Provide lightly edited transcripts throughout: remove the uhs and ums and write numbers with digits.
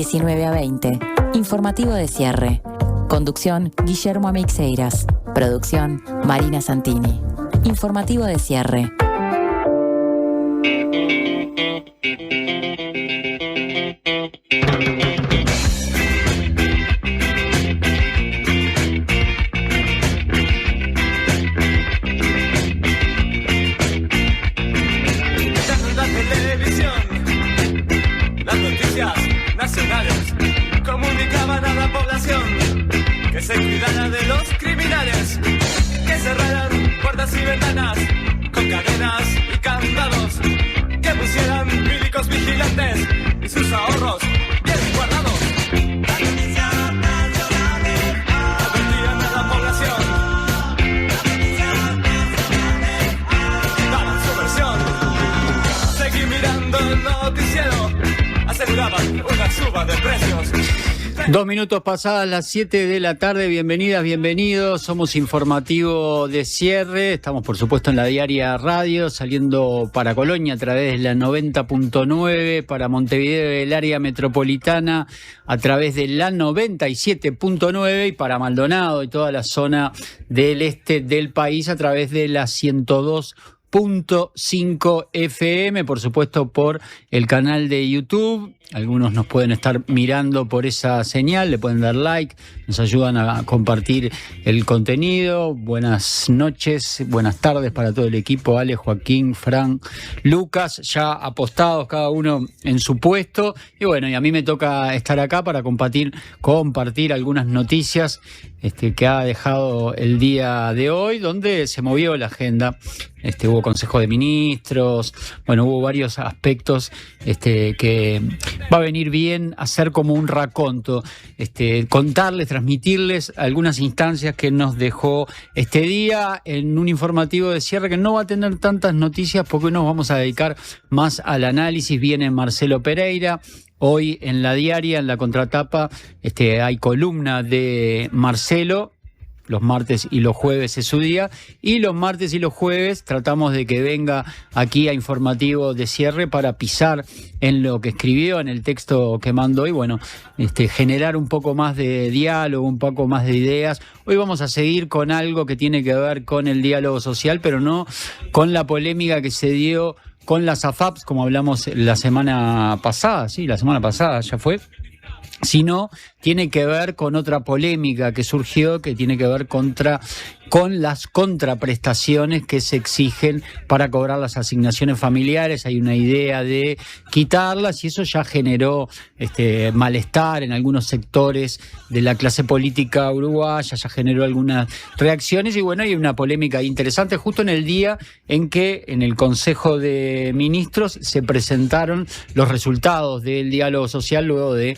19 a 20. Informativo de cierre. Conducción, Guillermo Ameixeiras. Producción, Marina Santini. Informativo de cierre. Nacionales comunicaban a la población que se cuidara de los criminales, que cerraran puertas y ventanas con cadenas y candados, que pusieran milicos vigilantes y sus ahorros bien guardados. Las noticias nacionales advertían a la población. Las noticias nacionales daban su versión. Seguí mirando el noticiero. Aseguraban una suba de precios. 2 minutos pasadas las 7 de la tarde, bienvenidas, bienvenidos, somos Informativo de Cierre, estamos por supuesto en la Diaria Radio, saliendo para Colonia a través de la 90.9, para Montevideo y el área metropolitana a través de la 97.9 y para Maldonado y toda la zona del este del país a través de la 102.5 FM, por supuesto por el canal de YouTube. Algunos nos pueden estar mirando por esa señal, le pueden dar like, nos ayudan a compartir el contenido. Buenas noches, buenas tardes para todo el equipo, Ale, Joaquín, Fran, Lucas, ya apostados cada uno en su puesto. Y bueno, y a mí me toca estar acá para compartir algunas noticias que ha dejado el día de hoy, donde se movió la agenda. Hubo Consejo de Ministros, bueno, hubo varios aspectos que va a venir bien hacer como un raconto, contarles, transmitirles algunas instancias que nos dejó este día en un informativo de cierre que no va a tener tantas noticias porque hoy nos vamos a dedicar más al análisis. Viene Marcelo Pereira. Hoy en la Diaria, en la contratapa, hay columna de Marcelo. Los martes y los jueves es su día, y los martes y los jueves tratamos de que venga aquí a Informativo de Cierre para pisar en lo que escribió, en el texto que mandó, y bueno, generar un poco más de diálogo, un poco más de ideas. Hoy vamos a seguir con algo que tiene que ver con el diálogo social, pero no con la polémica que se dio con las AFAPs, como hablamos la semana pasada, sí, la semana pasada ya fue, sino tiene que ver con otra polémica que surgió, que tiene que ver con las contraprestaciones que se exigen para cobrar las asignaciones familiares. Hay una idea de quitarlas y eso ya generó malestar en algunos sectores de la clase política uruguaya, ya generó algunas reacciones y bueno, hay una polémica interesante justo en el día en que en el Consejo de Ministros se presentaron los resultados del diálogo social luego de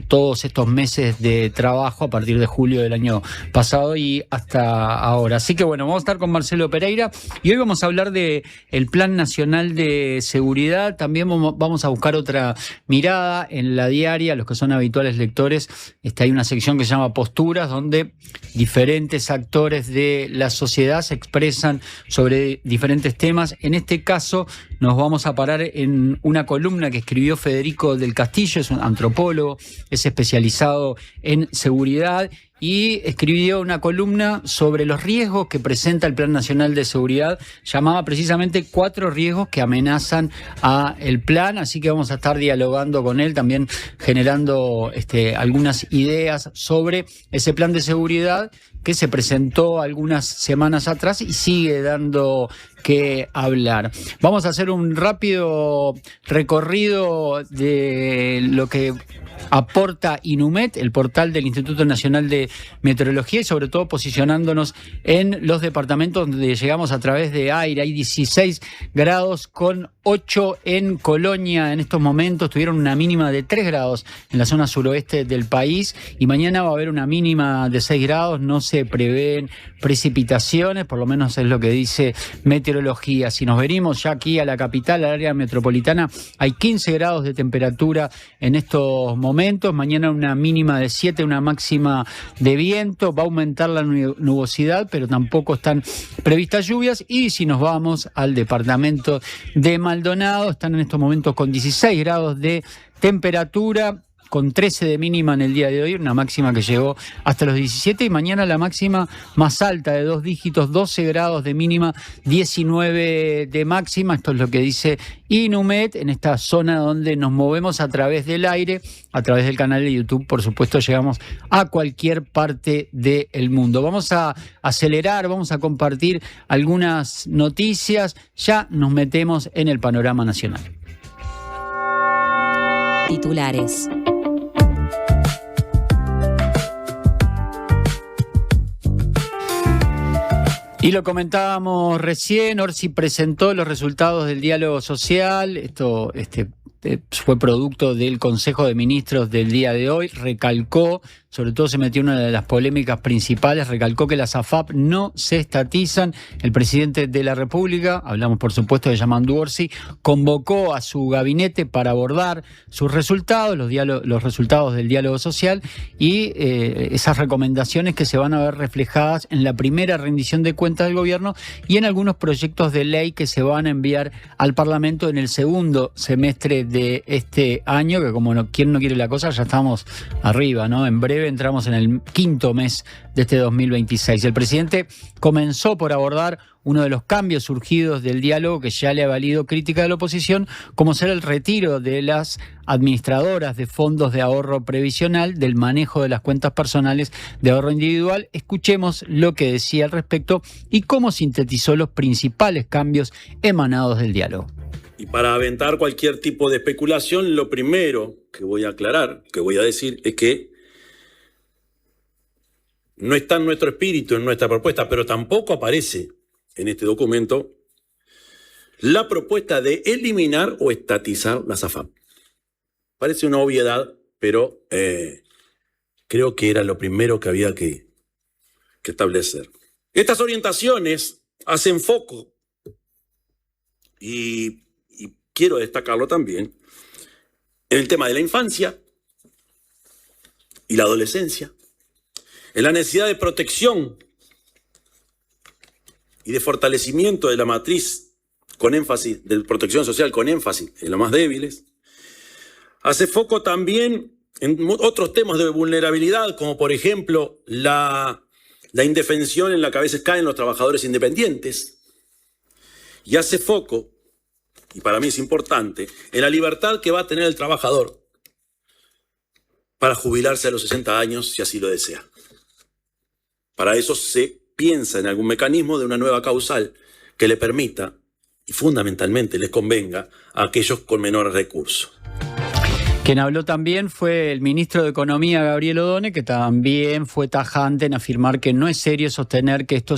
todos estos meses de trabajo a partir de julio del año pasado y hasta ahora. Así que bueno, vamos a estar con Marcelo Pereira y hoy vamos a hablar de el Plan Nacional de Seguridad. También vamos a buscar otra mirada en la Diaria. Los que son habituales lectores, hay una sección que se llama Posturas, donde diferentes actores de la sociedad se expresan sobre diferentes temas. En este caso nos vamos a parar en una columna que escribió Federico del Castillo, es un antropólogo, es especializado en seguridad y escribió una columna sobre los riesgos que presenta el Plan Nacional de Seguridad, llamada precisamente 4 riesgos que amenazan a el plan, así que vamos a estar dialogando con él, también generando algunas ideas sobre ese plan de seguridad que se presentó algunas semanas atrás y sigue dando que hablar. Vamos a hacer un rápido recorrido de lo que aporta INUMET, el portal del Instituto Nacional de Meteorología, y sobre todo posicionándonos en los departamentos donde llegamos a través de aire. Hay 16 grados con 8 en Colonia en estos momentos. Tuvieron una mínima de 3 grados en la zona suroeste del país y mañana va a haber una mínima de 6 grados. No se prevén precipitaciones, por lo menos es lo que dice meteorología. Si nos venimos ya aquí a la capital, al área metropolitana, hay 15 grados de temperatura en estos momentos. Mañana una mínima de 7, una máxima de viento. Va a aumentar la nubosidad, pero tampoco están previstas lluvias. Y si nos vamos al departamento de Maldonado, están en estos momentos con 16 grados de temperatura. con 13 de mínima en el día de hoy, una máxima que llegó hasta los 17, y mañana la máxima más alta de 2 dígitos, 12 grados de mínima, 19 de máxima. Esto es lo que dice Inumet en esta zona donde nos movemos a través del aire, a través del canal de YouTube. Por supuesto, llegamos a cualquier parte del mundo. Vamos a acelerar, vamos a compartir algunas noticias. Ya nos metemos en el panorama nacional. Titulares. Y lo comentábamos recién, Orsi presentó los resultados del diálogo social. Esto fue producto del Consejo de Ministros del día de hoy. Recalcó, sobre todo se metió una de las polémicas principales, recalcó que las AFAP no se estatizan. El presidente de la República, hablamos por supuesto de Yamandu Orsi, convocó a su gabinete para abordar sus resultados, los resultados del diálogo social y esas recomendaciones que se van a ver reflejadas en la primera rendición de cuentas del gobierno y en algunos proyectos de ley que se van a enviar al Parlamento en el segundo semestre de este año, que como quien no quiere la cosa, ya estamos arriba, ¿no? En breve entramos en el quinto mes de este 2026. El presidente comenzó por abordar uno de los cambios surgidos del diálogo que ya le ha valido crítica de la oposición, como ser el retiro de las administradoras de fondos de ahorro previsional del manejo de las cuentas personales de ahorro individual. Escuchemos lo que decía al respecto y cómo sintetizó los principales cambios emanados del diálogo. Y para aventar cualquier tipo de especulación, lo primero que voy a aclarar, que voy a decir, es que no está en nuestro espíritu, en nuestra propuesta, pero tampoco aparece en este documento la propuesta de eliminar o estatizar las AFAP. Parece una obviedad, pero creo que era lo primero que había que establecer. Estas orientaciones hacen foco, y quiero destacarlo también, en el tema de la infancia y la adolescencia, en la necesidad de protección y de fortalecimiento de la matriz con énfasis, de protección social con énfasis en los más débiles. Hace foco también en otros temas de vulnerabilidad, como por ejemplo la indefensión en la que a veces caen los trabajadores independientes. Y hace foco, y para mí es importante, en la libertad que va a tener el trabajador para jubilarse a los 60 años si así lo desea. Para eso se piensa en algún mecanismo de una nueva causal que le permita y fundamentalmente les convenga a aquellos con menores recursos. Quien habló también fue el ministro de Economía, Gabriel Odone, que también fue tajante en afirmar que no es serio sostener que esto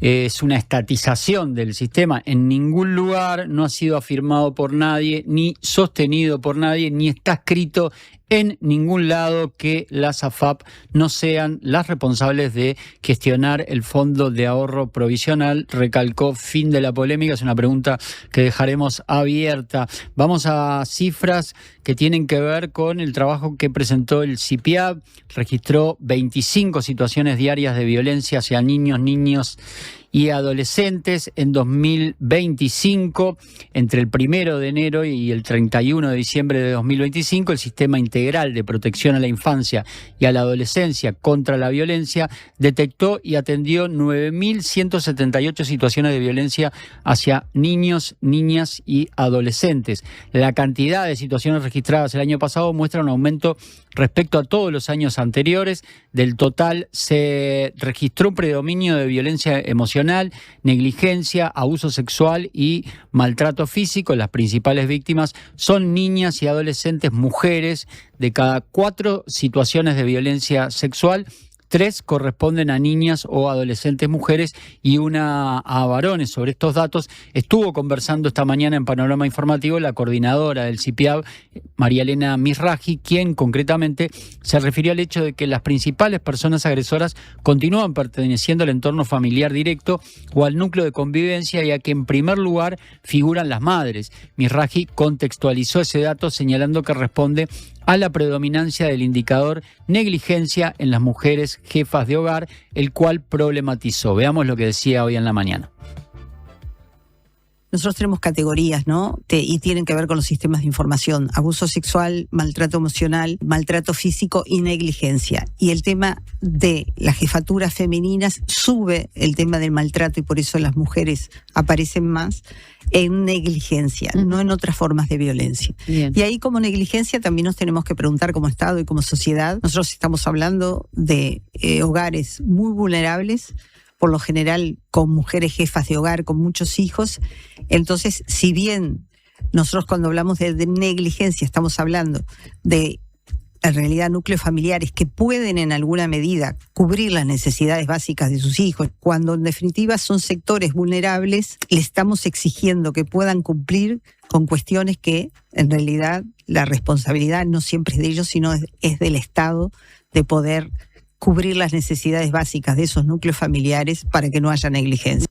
es una estatización del sistema. En ningún lugar no ha sido afirmado por nadie, ni sostenido por nadie, ni está escrito en ningún lado que las AFAP no sean las responsables de gestionar el fondo de ahorro provisional. Recalcó, fin de la polémica. Es una pregunta que dejaremos abierta. Vamos a cifras que tienen que ver con el trabajo que presentó el CIPIAB. Registró 25 situaciones diarias de violencia hacia niños y adolescentes en 2025. Entre el 1 de enero y el 31 de diciembre de 2025, el Sistema Integral de Protección a la Infancia y a la Adolescencia contra la Violencia detectó y atendió 9.178 situaciones de violencia hacia niños, niñas y adolescentes. La cantidad de situaciones registradas el año pasado muestra un aumento respecto a todos los años anteriores. Del total se registró un predominio de violencia emocional, negligencia, abuso sexual y maltrato físico. Las principales víctimas son niñas y adolescentes mujeres. De cada 4 situaciones de violencia sexual, 3 corresponden a niñas o adolescentes mujeres y 1 a varones. Sobre estos datos estuvo conversando esta mañana en Panorama Informativo la coordinadora del CIPIAB, María Elena Misraji, quien concretamente se refirió al hecho de que las principales personas agresoras continúan perteneciendo al entorno familiar directo o al núcleo de convivencia, ya que en primer lugar figuran las madres. Misraji contextualizó ese dato señalando que responde a la predominancia del indicador negligencia en las mujeres jefas de hogar, el cual problematizó. Veamos lo que decía hoy en la mañana. nosotros tenemos categorías, ¿no? Y tienen que ver con los sistemas de información: abuso sexual, maltrato emocional, maltrato físico y negligencia. Y el tema de las jefaturas femeninas sube el tema del maltrato, y por eso las mujeres aparecen más en negligencia, no en otras formas de violencia. Bien. Y ahí, como negligencia, también nos tenemos que preguntar como Estado y como sociedad. Nosotros estamos hablando de hogares muy vulnerables, por lo general con mujeres jefas de hogar, con muchos hijos. Entonces, si bien nosotros cuando hablamos de negligencia estamos hablando de, en realidad, núcleos familiares que pueden en alguna medida cubrir las necesidades básicas de sus hijos, cuando en definitiva son sectores vulnerables, le estamos exigiendo que puedan cumplir con cuestiones que en realidad la responsabilidad no siempre es de ellos, sino es del Estado, de poder cubrir las necesidades básicas de esos núcleos familiares para que no haya negligencia.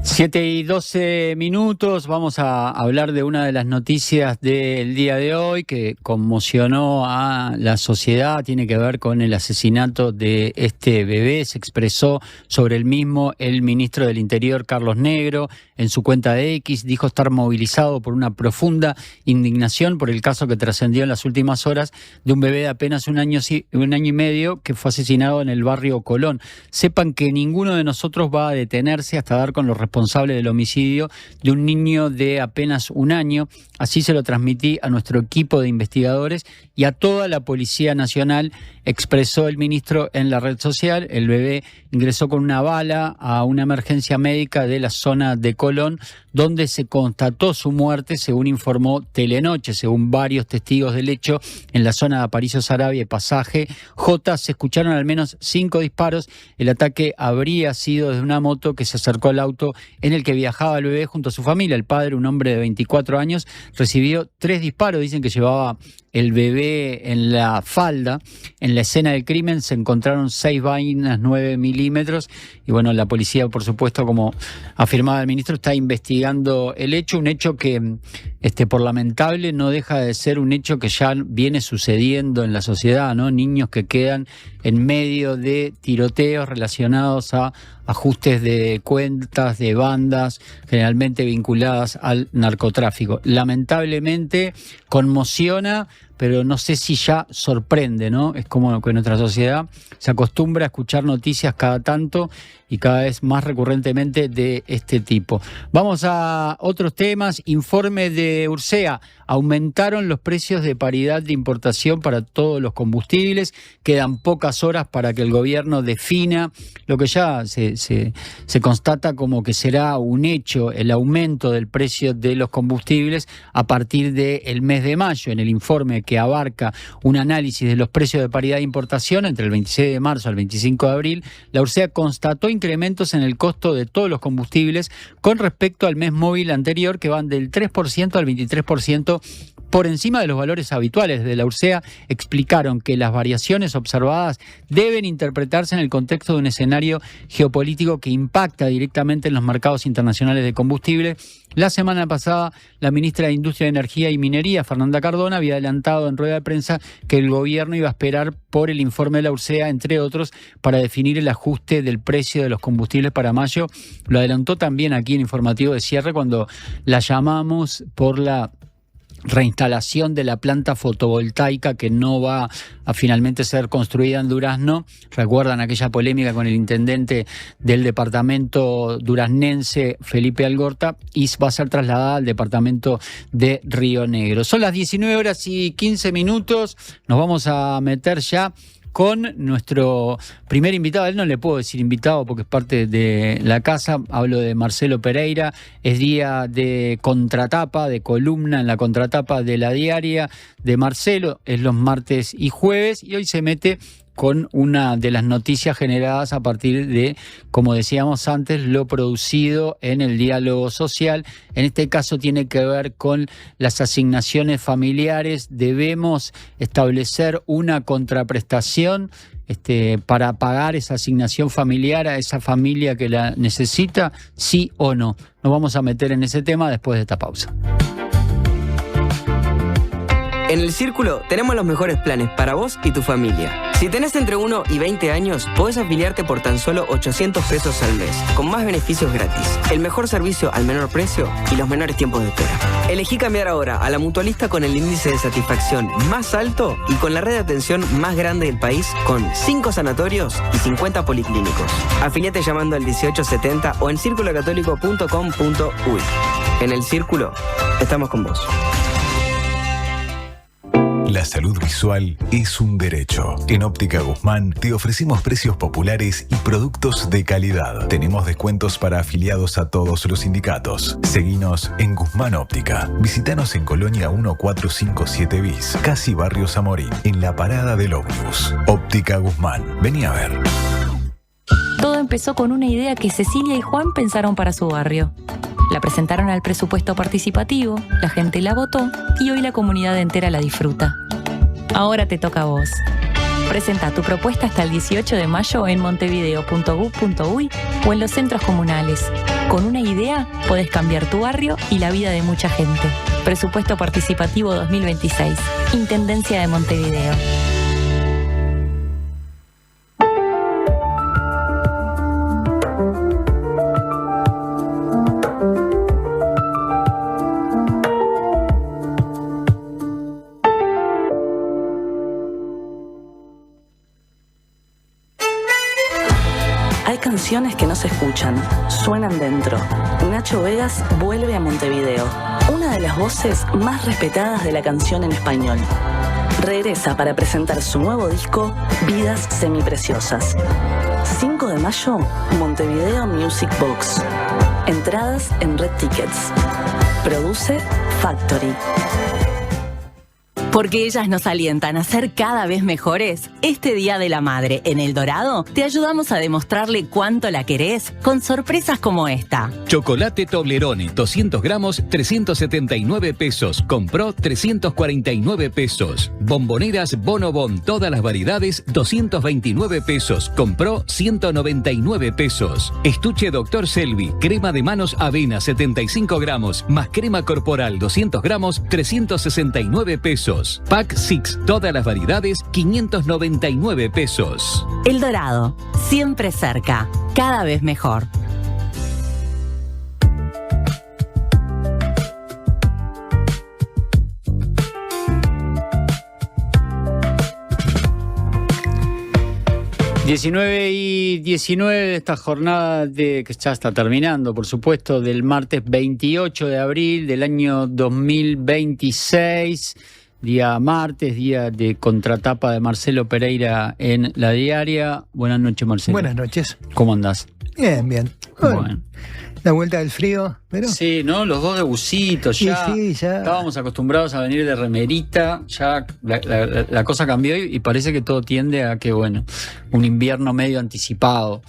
7:12, vamos a hablar de una de las noticias del día de hoy que conmocionó a la sociedad. Tiene que ver con el asesinato de este bebé. Se expresó sobre el mismo el ministro del Interior, Carlos Negro, en su cuenta de X. Dijo estar movilizado por una profunda indignación por el caso que trascendió en las últimas horas de un bebé de apenas un año y medio que fue asesinado en el barrio Colón. Sepan que ninguno de nosotros va a detenerse hasta dar con los responsable del homicidio de un niño de apenas un año. Así se lo transmití a nuestro equipo de investigadores y a toda la Policía Nacional, expresó el ministro en la red social. El bebé ingresó con una bala a una emergencia médica de la zona de Colón, donde se constató su muerte, según informó Telenoche. Según varios testigos del hecho, en la zona de Aparicio Saravia y Pasaje J se escucharon al menos 5 disparos. El ataque habría sido desde una moto que se acercó al auto en el que viajaba el bebé junto a su familia. El padre, un hombre de 24 años, recibió 3 disparos. Dicen que llevaba el bebé en la falda. En la escena del crimen se encontraron 6 vainas 9 milímetros. Y bueno, la policía, por supuesto, como afirmaba el ministro, está investigando el hecho. Un hecho que, por lamentable, no deja de ser un hecho que ya viene sucediendo en la sociedad, ¿no? Niños que quedan en medio de tiroteos relacionados a ajustes de cuentas de bandas generalmente vinculadas al narcotráfico. Lamentablemente conmociona, pero no sé si ya sorprende, ¿no? Es como que nuestra sociedad se acostumbra a escuchar noticias cada tanto y cada vez más recurrentemente de este tipo. Vamos a otros temas. Informe de Ursea. Aumentaron los precios de paridad de importación para todos los combustibles. Quedan pocas horas para que el gobierno defina lo que ya se constata como que será un hecho, el aumento del precio de los combustibles a partir del mes de mayo. En el informe que abarca un análisis de los precios de paridad de importación entre el 26 de marzo al 25 de abril, la Ursea constató incrementos en el costo de todos los combustibles con respecto al mes móvil anterior, que van del 3% al 23% por encima de los valores habituales. De la Ursea explicaron que las variaciones observadas deben interpretarse en el contexto de un escenario geopolítico que impacta directamente en los mercados internacionales de combustible. La semana pasada, la ministra de Industria, Energía y Minería, Fernanda Cardona, había adelantado en rueda de prensa que el gobierno iba a esperar por el informe de la Ursea, entre otros, para definir el ajuste del precio de los combustibles para mayo. Lo adelantó también aquí en Informativo de Cierre cuando la llamamos por la reinstalación de la planta fotovoltaica que no va a finalmente ser construida en Durazno. Recuerdan aquella polémica con el intendente del departamento duraznense, Felipe Algorta, y va a ser trasladada al departamento de Río Negro. Son las 19:15. Nos vamos a meter ya con nuestro primer invitado. A él no le puedo decir invitado porque es parte de la casa. Hablo de Marcelo Pereira. Es día de contratapa, de columna en la contratapa de La Diaria de Marcelo. Es los martes y jueves y hoy se mete con una de las noticias generadas a partir de, como decíamos antes, lo producido en el diálogo social. En este caso tiene que ver con las asignaciones familiares. Debemos establecer una contraprestación para pagar esa asignación familiar a esa familia que la necesita, sí o no. Nos vamos a meter en ese tema después de esta pausa. En El Círculo tenemos los mejores planes para vos y tu familia. Si tenés entre 1 y 20 años, podés afiliarte por tan solo 800 pesos al mes, con más beneficios gratis, el mejor servicio al menor precio y los menores tiempos de espera. Elegí cambiar ahora a la mutualista con el índice de satisfacción más alto y con la red de atención más grande del país, con 5 sanatorios y 50 policlínicos. Afiliate llamando al 1870 o en circulocatólico.com.uy. En el Círculo, estamos con vos. La salud visual es un derecho. En Óptica Guzmán te ofrecemos precios populares y productos de calidad. Tenemos descuentos para afiliados a todos los sindicatos. Seguinos en Guzmán Óptica. Visítanos en Colonia 1457 bis, casi Barrio Zamorín, en la parada del ómnibus. Óptica Guzmán. Vení a ver. Todo empezó con una idea que Cecilia y Juan pensaron para su barrio. La presentaron al presupuesto participativo, la gente la votó y hoy la comunidad entera la disfruta. Ahora te toca a vos. Presenta tu propuesta hasta el 18 de mayo en montevideo.gov.uy o en los centros comunales. Con una idea podés cambiar tu barrio y la vida de mucha gente. Presupuesto Participativo 2026. Intendencia de Montevideo. Hay canciones que no se escuchan, suenan dentro. Nacho Vegas vuelve a Montevideo, una de las voces más respetadas de la canción en español. Regresa para presentar su nuevo disco, Vidas Semipreciosas. 5 de mayo, Montevideo Music Box. Entradas en Red Tickets. Produce Factory. Porque ellas nos alientan a ser cada vez mejores. Este Día de la Madre en El Dorado te ayudamos a demostrarle cuánto la querés con sorpresas como esta. Chocolate Toblerone, 200 gramos, 379 pesos. Compró 349 pesos. Bomboneras Bonobon, todas las variedades, 229 pesos. Compró 199 pesos. Estuche Dr. Selvi, crema de manos avena, 75 gramos, más crema corporal, 200 gramos, 369 pesos. Pack 6, todas las variedades, 599 pesos. El Dorado, siempre cerca, cada vez mejor. ...19:19 de esta jornada que ya está terminando, por supuesto, del martes 28 de abril del año 2026... Día martes, día de contratapa de Marcelo Pereira en La Diaria. Buenas noches, Marcelo. Buenas noches. ¿Cómo andás? Bien, bien. Bueno. La vuelta del frío, pero... Sí, ¿no? Los dos de bucitos ya. Sí, ya. Estábamos acostumbrados a venir de remerita. Ya la cosa cambió y parece que todo tiende a que, bueno, un invierno medio anticipado.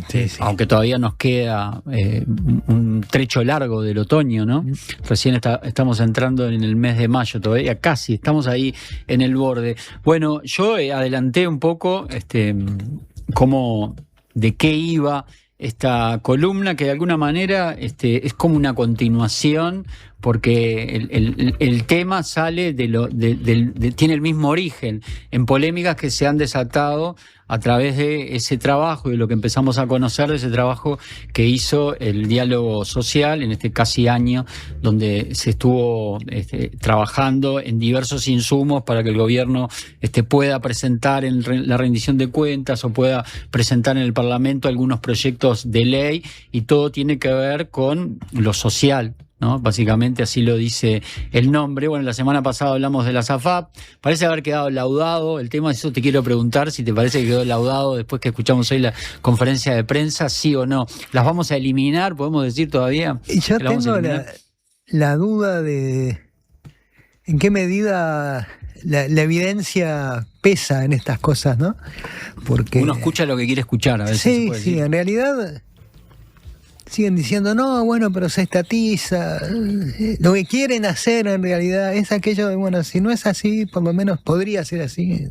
Sí. Aunque todavía nos queda un trecho largo del otoño, ¿no? Recién estamos entrando en el mes de mayo, todavía casi, estamos ahí en el borde. Bueno, yo adelanté un poco de qué iba esta columna, que de alguna manera es como una continuación, porque el tema sale tiene el mismo origen en polémicas que se han desatado a través de ese trabajo y de lo que empezamos a conocer de ese trabajo que hizo el diálogo social en este casi año, donde se estuvo trabajando en diversos insumos para que el gobierno pueda presentar en la rendición de cuentas o pueda presentar en el Parlamento algunos proyectos de ley, y todo tiene que ver con lo social, ¿no? Básicamente así lo dice el nombre. Bueno, la semana pasada hablamos de la SAFAP, parece haber quedado laudado el tema. Eso te quiero preguntar, si te parece que quedó laudado después que escuchamos hoy la conferencia de prensa, sí o no. ¿Las vamos a eliminar, podemos decir todavía? Y yo tengo la duda de en qué medida la evidencia pesa en estas cosas, ¿no? Porque uno escucha lo que quiere escuchar a veces. Sí, en realidad siguen diciendo, no, bueno, pero se estatiza. Lo que quieren hacer en realidad es aquello de, bueno, si no es así, por lo menos podría ser así.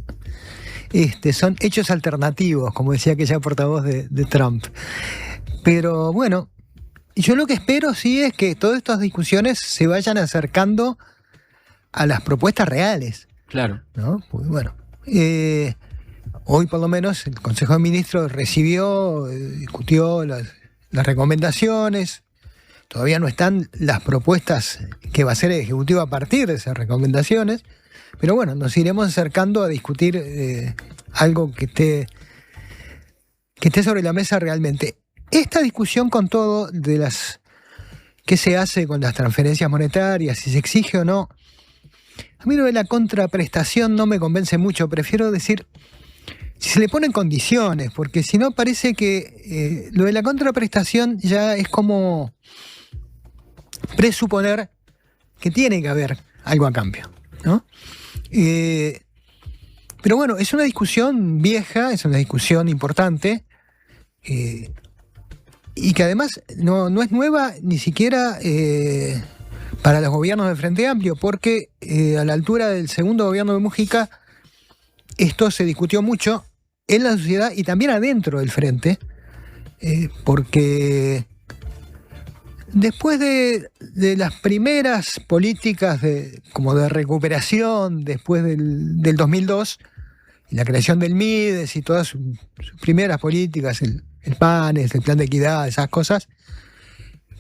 Son hechos alternativos, como decía aquella portavoz de Trump. Pero bueno, yo lo que espero sí es que todas estas discusiones se vayan acercando a las propuestas reales. Claro. ¿No? Pues bueno, hoy por lo menos el Consejo de Ministros recibió, discutió las recomendaciones. Todavía no están las propuestas que va a hacer el Ejecutivo a partir de esas recomendaciones, pero bueno, nos iremos acercando a discutir algo que esté sobre la mesa realmente. Esta discusión con todo de las qué se hace con las transferencias monetarias, si se exige o no, a mí lo de la contraprestación no me convence mucho. Prefiero decir, si se le ponen condiciones, porque si no parece que lo de la contraprestación ya es como presuponer que tiene que haber algo a cambio, ¿no? Pero bueno, es una discusión vieja, es una discusión importante, y que además no es nueva ni siquiera para los gobiernos del Frente Amplio, porque a la altura del segundo gobierno de Mujica esto se discutió mucho en la sociedad y también adentro del Frente, porque después de las primeras políticas como de recuperación, después del 2002, y la creación del MIDES y todas sus primeras políticas, el PANES, el Plan de Equidad, esas cosas,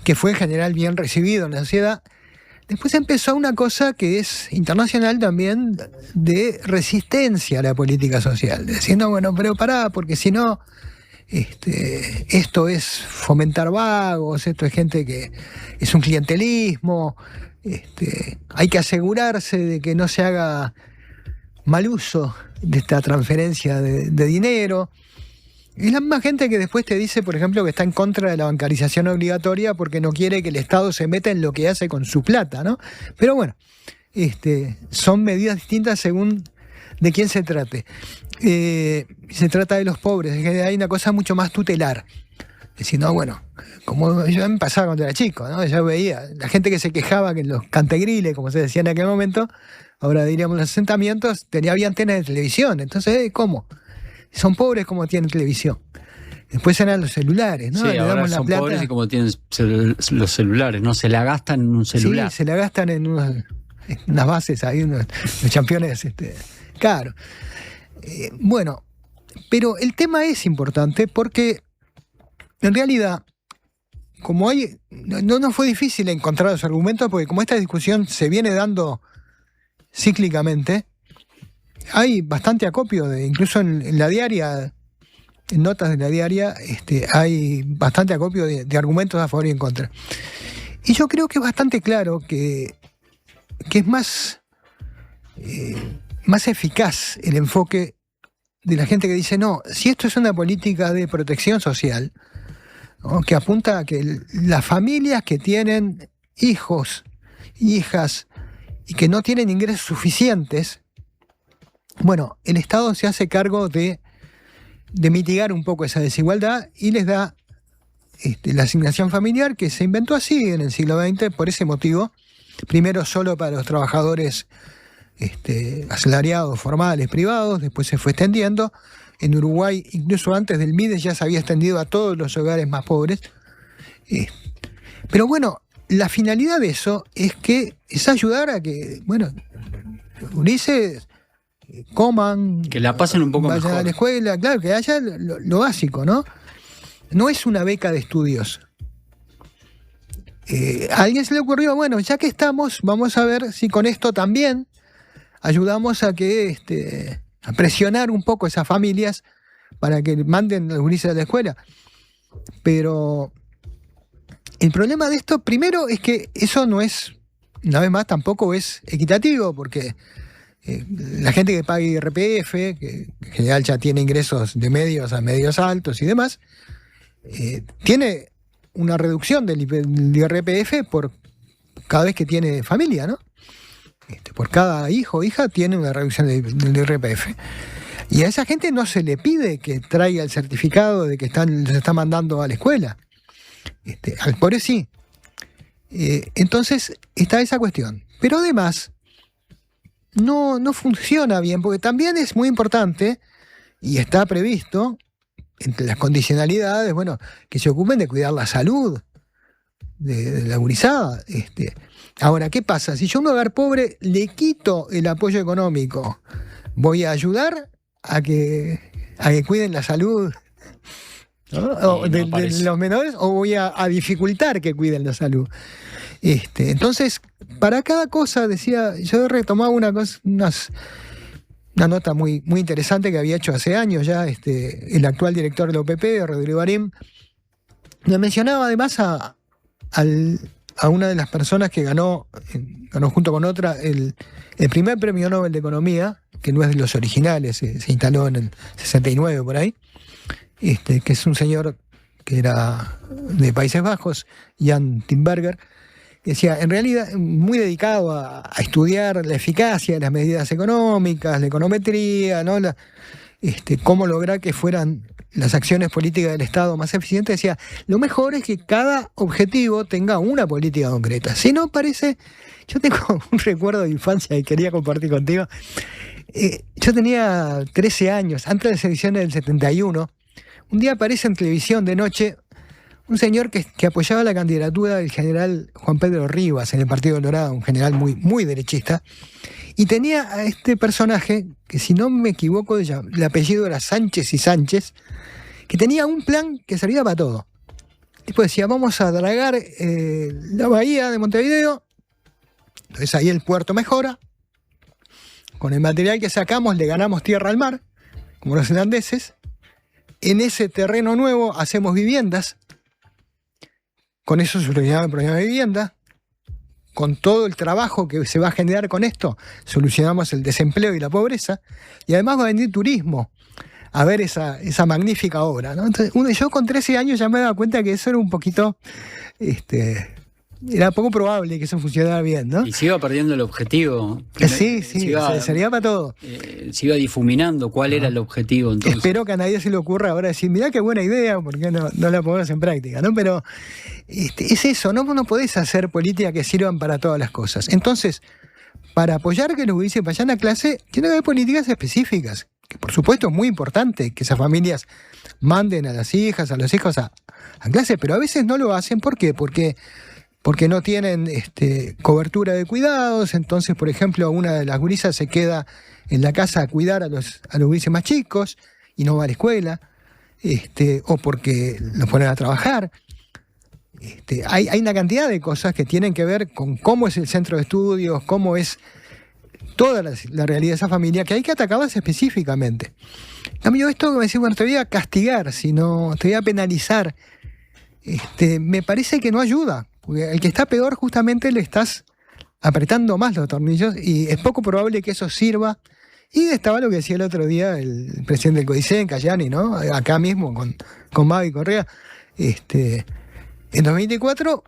que fue en general bien recibido en la sociedad, después empezó una cosa que es internacional también, de resistencia a la política social, diciendo, bueno, pero pará, porque si no, esto es fomentar vagos, esto es gente que es un clientelismo, hay que asegurarse de que no se haga mal uso de esta transferencia de dinero. Es la misma gente que después te dice, por ejemplo, que está en contra de la bancarización obligatoria porque no quiere que el Estado se meta en lo que hace con su plata, ¿no? Pero bueno, son medidas distintas según de quién se trate. Se trata de los pobres, es que hay una cosa mucho más tutelar. Es decir, no, bueno, como yo me pasaba cuando era chico, ¿no? Yo veía la gente que se quejaba que en los cantegriles, como se decía en aquel momento, ahora diríamos los asentamientos, había antenas de televisión. Entonces, ¿cómo? Son pobres como tienen televisión. Después eran los celulares, ¿no? Sí, Le ahora damos son la plata. pobres y como tienen los celulares, ¿no? Se la gastan en un celular. Sí, se la gastan en unas bases ahí, los campeones, claro. Bueno, pero el tema es importante porque en realidad, como no fue difícil encontrar los argumentos, porque como esta discusión se viene dando cíclicamente, hay bastante acopio, incluso en la diaria, en notas de la diaria, hay bastante acopio de argumentos a favor y en contra. Y yo creo que es bastante claro que es más eficaz el enfoque de la gente que dice, no, si esto es una política de protección social, ¿no?, que apunta a que las familias que tienen hijos, hijas, y que no tienen ingresos suficientes, bueno, el Estado se hace cargo de mitigar un poco esa desigualdad y les da la asignación familiar, que se inventó así en el siglo XX por ese motivo, primero solo para los trabajadores asalariados, formales, privados, después se fue extendiendo. En Uruguay, incluso antes del MIDES, ya se había extendido a todos los hogares más pobres. Pero bueno, la finalidad de eso es ayudar a que, bueno, Ulises coman, que la pasen un poco vayan mejor a la escuela, claro, que haya lo básico, ¿no? No es una beca de estudios. A alguien se le ocurrió, bueno, ya que estamos, vamos a ver si con esto también ayudamos a a presionar un poco a esas familias para que manden a los gurises a la escuela. Pero el problema de esto, primero, es que eso no es, una vez más, tampoco es equitativo, porque la gente que paga IRPF, que en general ya tiene ingresos de medios a medios altos y demás, tiene una reducción del IRPF por cada vez que tiene familia, ¿no? Por cada hijo o hija tiene una reducción del IRPF. Y a esa gente no se le pide que traiga el certificado de que se está mandando a la escuela. Al pobre sí. Entonces está esa cuestión. Pero además no funciona bien, porque también es muy importante, y está previsto entre las condicionalidades, bueno, que se ocupen de cuidar la salud de la gurizada. Ahora, ¿qué pasa? Si yo a un hogar pobre le quito el apoyo económico, ¿voy a ayudar a que a que cuiden la salud, ¿no? O de los menores, o voy a dificultar que cuiden la salud. Entonces, para cada cosa, decía, yo retomaba una nota muy, muy interesante que había hecho hace años ya el actual director de la OPP, Rodrigo Barim. Me mencionaba además a una de las personas que ganó junto con otra el primer premio Nobel de Economía, que no es de los originales, se instaló en el 69 por ahí, que es un señor que era de Países Bajos, Jan Tinbergen. Decía, en realidad, muy dedicado a estudiar la eficacia de las medidas económicas, la econometría, ¿no? Cómo lograr que fueran las acciones políticas del Estado más eficientes. Decía, lo mejor es que cada objetivo tenga una política concreta. Si no, parece... Yo tengo un recuerdo de infancia que quería compartir contigo. Yo tenía 13 años, antes de las elecciones del 71. Un día aparece en televisión de noche un señor que apoyaba la candidatura del general Juan Pedro Rivas en el Partido Colorado, un general muy, muy derechista, y tenía a este personaje, que si no me equivoco, el apellido era Sánchez y Sánchez, que tenía un plan que servía para todo. El tipo decía, vamos a dragar la bahía de Montevideo, entonces ahí el puerto mejora, con el material que sacamos le ganamos tierra al mar, como los holandeses, en ese terreno nuevo hacemos viviendas, con eso solucionamos el problema de vivienda. Con todo el trabajo que se va a generar con esto, solucionamos el desempleo y la pobreza. Y además va a venir turismo a ver esa magnífica obra, ¿no? Entonces, yo con 13 años ya me daba cuenta que eso era un poquito... era poco probable que eso funcionara bien, ¿no? Y se iba perdiendo el objetivo. Sí, sería para todo. Se iba difuminando cuál era el objetivo. Entonces. Espero que a nadie se le ocurra ahora decir, mirá qué buena idea, ¿por qué no la ponemos en práctica? ¿No? Pero es eso, no podés hacer política que sirvan para todas las cosas. Entonces, para apoyar que los gurises vayan a clase, tiene que haber políticas específicas, que por supuesto es muy importante que esas familias manden a las hijas, a los hijos a clase, pero a veces no lo hacen. ¿Por qué? Porque no tienen cobertura de cuidados. Entonces, por ejemplo, una de las gurisas se queda en la casa a cuidar a los gurises más chicos y no va a la escuela, o porque los ponen a trabajar. Hay una cantidad de cosas que tienen que ver con cómo es el centro de estudios, cómo es toda la realidad de esa familia, que hay que atacarlas específicamente. Cambio, esto me decía, bueno, te voy a castigar, sino te voy a penalizar, me parece que no ayuda. Porque el que está peor, justamente le estás apretando más los tornillos, y es poco probable que eso sirva. Y estaba lo que decía el otro día el presidente del CODICEN, Cayani, ¿no? Acá mismo con Mavi Correa. En 2024,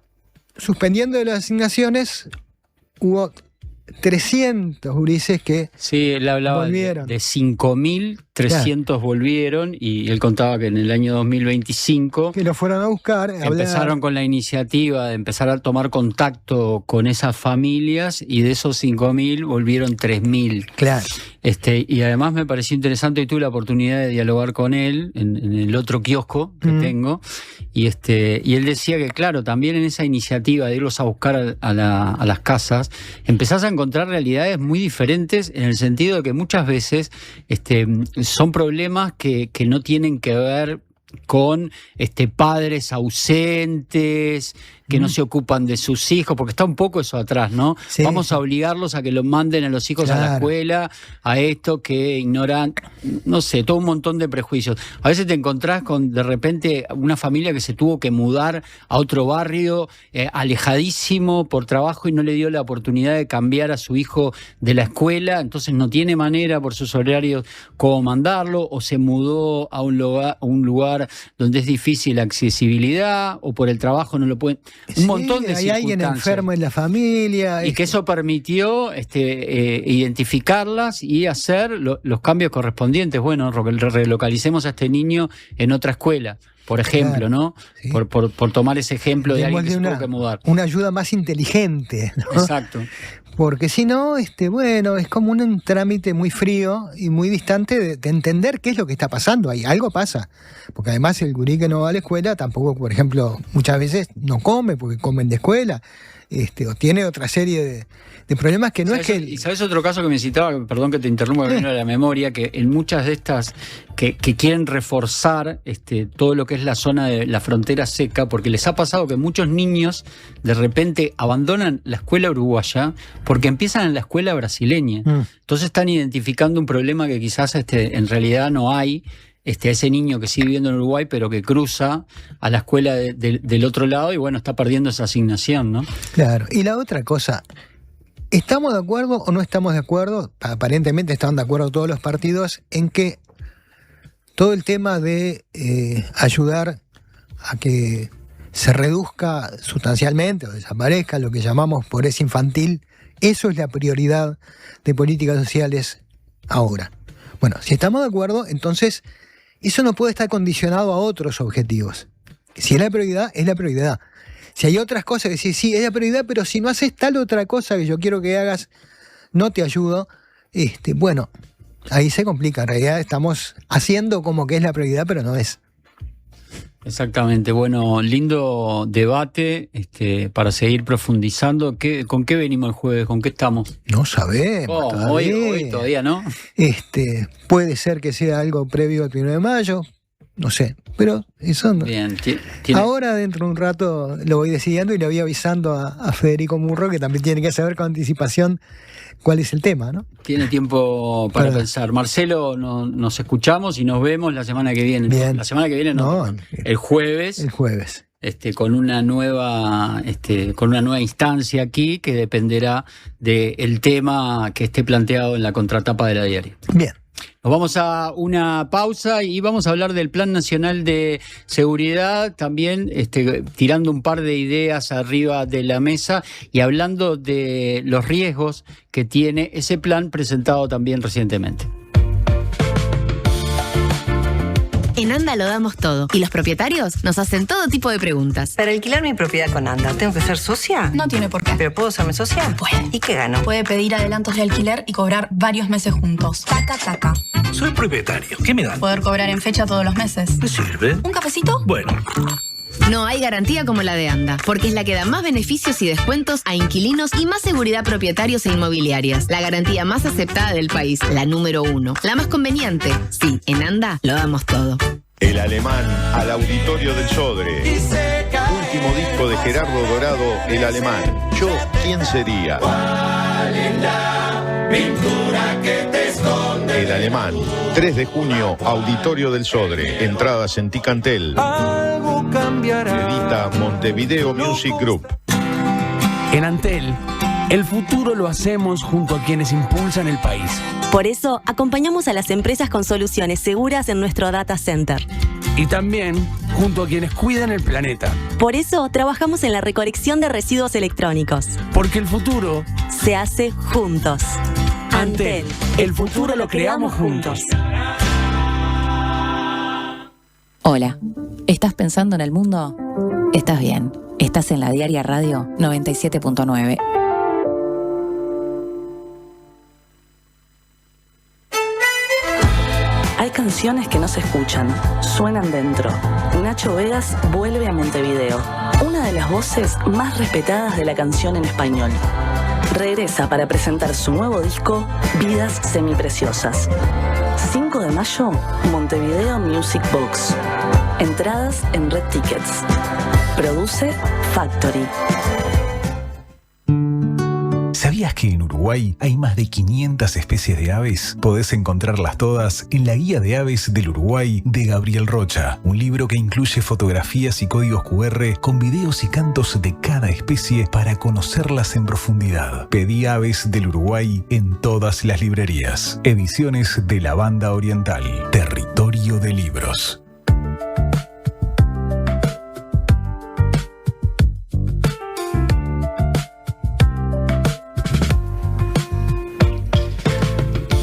suspendiendo de las asignaciones, hubo 300 gurises que él hablaba volvieron. De 5.300 volvieron, y él contaba que en el año 2025 que lo fueron a buscar, empezaron con la iniciativa de empezar a tomar contacto con esas familias, y de esos 5.000 volvieron 3.000. Claro. Y además me pareció interesante, y tuve la oportunidad de dialogar con él en el otro kiosco que tengo, y él decía que, claro, también en esa iniciativa de irlos a buscar a las casas, empezás a encontrar realidades muy diferentes, en el sentido de que muchas veces son problemas que no tienen que ver con padres ausentes, que no se ocupan de sus hijos, porque está un poco eso atrás, ¿no? Sí. Vamos a obligarlos a que los manden a los hijos a la escuela, a esto que ignoran, no sé, todo un montón de prejuicios. A veces te encontrás con, de repente, una familia que se tuvo que mudar a otro barrio alejadísimo por trabajo, y no le dio la oportunidad de cambiar a su hijo de la escuela, entonces no tiene manera por sus horarios cómo mandarlo, o se mudó a un lugar donde es difícil la accesibilidad, o por el trabajo no lo pueden... Un montón de hay alguien enfermo en la familia. Y que eso permitió identificarlas y hacer los cambios correspondientes. Bueno, relocalicemos a este niño en otra escuela, por ejemplo, ¿no? Sí. Por tomar ese ejemplo de alguien que se tuvo que mudar. Una ayuda más inteligente, ¿no? Exacto. Porque si no, bueno, es como un trámite muy frío y muy distante de entender qué es lo que está pasando ahí. Algo pasa. Porque además el gurí que no va a la escuela tampoco, por ejemplo, muchas veces no come, porque comen de escuela. o tiene otra serie de problemas que no es que... ¿Y sabes otro caso que me citaba? Perdón que te interrumpa, que me vino a la memoria, que en muchas de estas que quieren reforzar todo lo que es la zona de la frontera seca, porque les ha pasado que muchos niños de repente abandonan la escuela uruguaya porque empiezan en la escuela brasileña. Entonces están identificando un problema que quizás en realidad no hay. A ese niño que sigue viviendo en Uruguay, pero que cruza a la escuela del otro lado y bueno, está perdiendo esa asignación, ¿no? Claro. Y la otra cosa, ¿estamos de acuerdo o no estamos de acuerdo? Aparentemente están de acuerdo todos los partidos en que todo el tema de ayudar a que se reduzca sustancialmente o desaparezca lo que llamamos pobreza infantil, eso es la prioridad de políticas sociales ahora. Bueno, si estamos de acuerdo, entonces eso no puede estar condicionado a otros objetivos. Si es la prioridad, es la prioridad. Si hay otras cosas que sí, es la prioridad, pero si no haces tal otra cosa que yo quiero que hagas, no te ayudo, bueno, ahí se complica. En realidad estamos haciendo como que es la prioridad, pero no es. Exactamente. Bueno, lindo debate para seguir profundizando. ¿Con qué venimos el jueves? ¿Con qué estamos? No sabemos. Hoy todavía no. Puede ser que sea algo previo al 1 de mayo. No sé, pero eso no. Bien, ahora dentro de un rato lo voy decidiendo y le voy avisando a Federico Murro, que también tiene que saber con anticipación cuál es el tema, ¿no? Tiene tiempo para pensar. Marcelo, nos escuchamos y nos vemos la semana que viene. Bien. La semana que viene no, el jueves. El jueves. Con una nueva instancia aquí que dependerá del tema que esté planteado en la contratapa de la diaria. Bien. Nos vamos a una pausa y vamos a hablar del Plan Nacional de Seguridad, también tirando un par de ideas arriba de la mesa y hablando de los riesgos que tiene ese plan presentado también recientemente. En Anda lo damos todo y los propietarios nos hacen todo tipo de preguntas. Para alquilar mi propiedad con Anda, ¿tengo que ser socia? No tiene por qué. ¿Pero puedo serme socia? Puede. ¿Y qué gano? Puede pedir adelantos de alquiler y cobrar varios meses juntos. Taca, taca. Soy propietario. ¿Qué me dan? Poder cobrar en fecha todos los meses. ¿Me sirve? ¿Un cafecito? Bueno. No hay garantía como la de Anda, porque es la que da más beneficios y descuentos a inquilinos y más seguridad a propietarios e inmobiliarias. La garantía más aceptada del país, la número 1. La más conveniente. Sí, en Anda lo damos todo. El Alemán al Auditorio del Sodre. Último disco de Gerardo Dorado, El Alemán. Yo, ¿quién sería? ¿Cuál es la pintura que te esconde? El Alemán. 3 de junio, Auditorio del Sodre. Entradas en Ticantel. Algo cambiará. Edita Montevideo Music Group. En Antel, el futuro lo hacemos junto a quienes impulsan el país. Por eso, acompañamos a las empresas con soluciones seguras en nuestro data center. Y también junto a quienes cuidan el planeta. Por eso, trabajamos en la recolección de residuos electrónicos. Porque el futuro se hace juntos. Antel, el futuro lo creamos juntos. Hola, ¿estás pensando en el mundo? Estás bien, estás en la Diaria Radio 97.9. Hay canciones que no se escuchan, suenan dentro. Nacho Vegas vuelve a Montevideo, una de las voces más respetadas de la canción en español. Regresa para presentar su nuevo disco, Vidas Semipreciosas. 5 de mayo, Montevideo Music Box. Entradas en Red Tickets. Produce Factory. ¿Sabías que en Uruguay hay más de 500 especies de aves? Podés encontrarlas todas en la Guía de Aves del Uruguay de Gabriel Rocha, un libro que incluye fotografías y códigos QR con videos y cantos de cada especie para conocerlas en profundidad. Pedí Aves del Uruguay en todas las librerías. Ediciones de la Banda Oriental. Territorio de libros.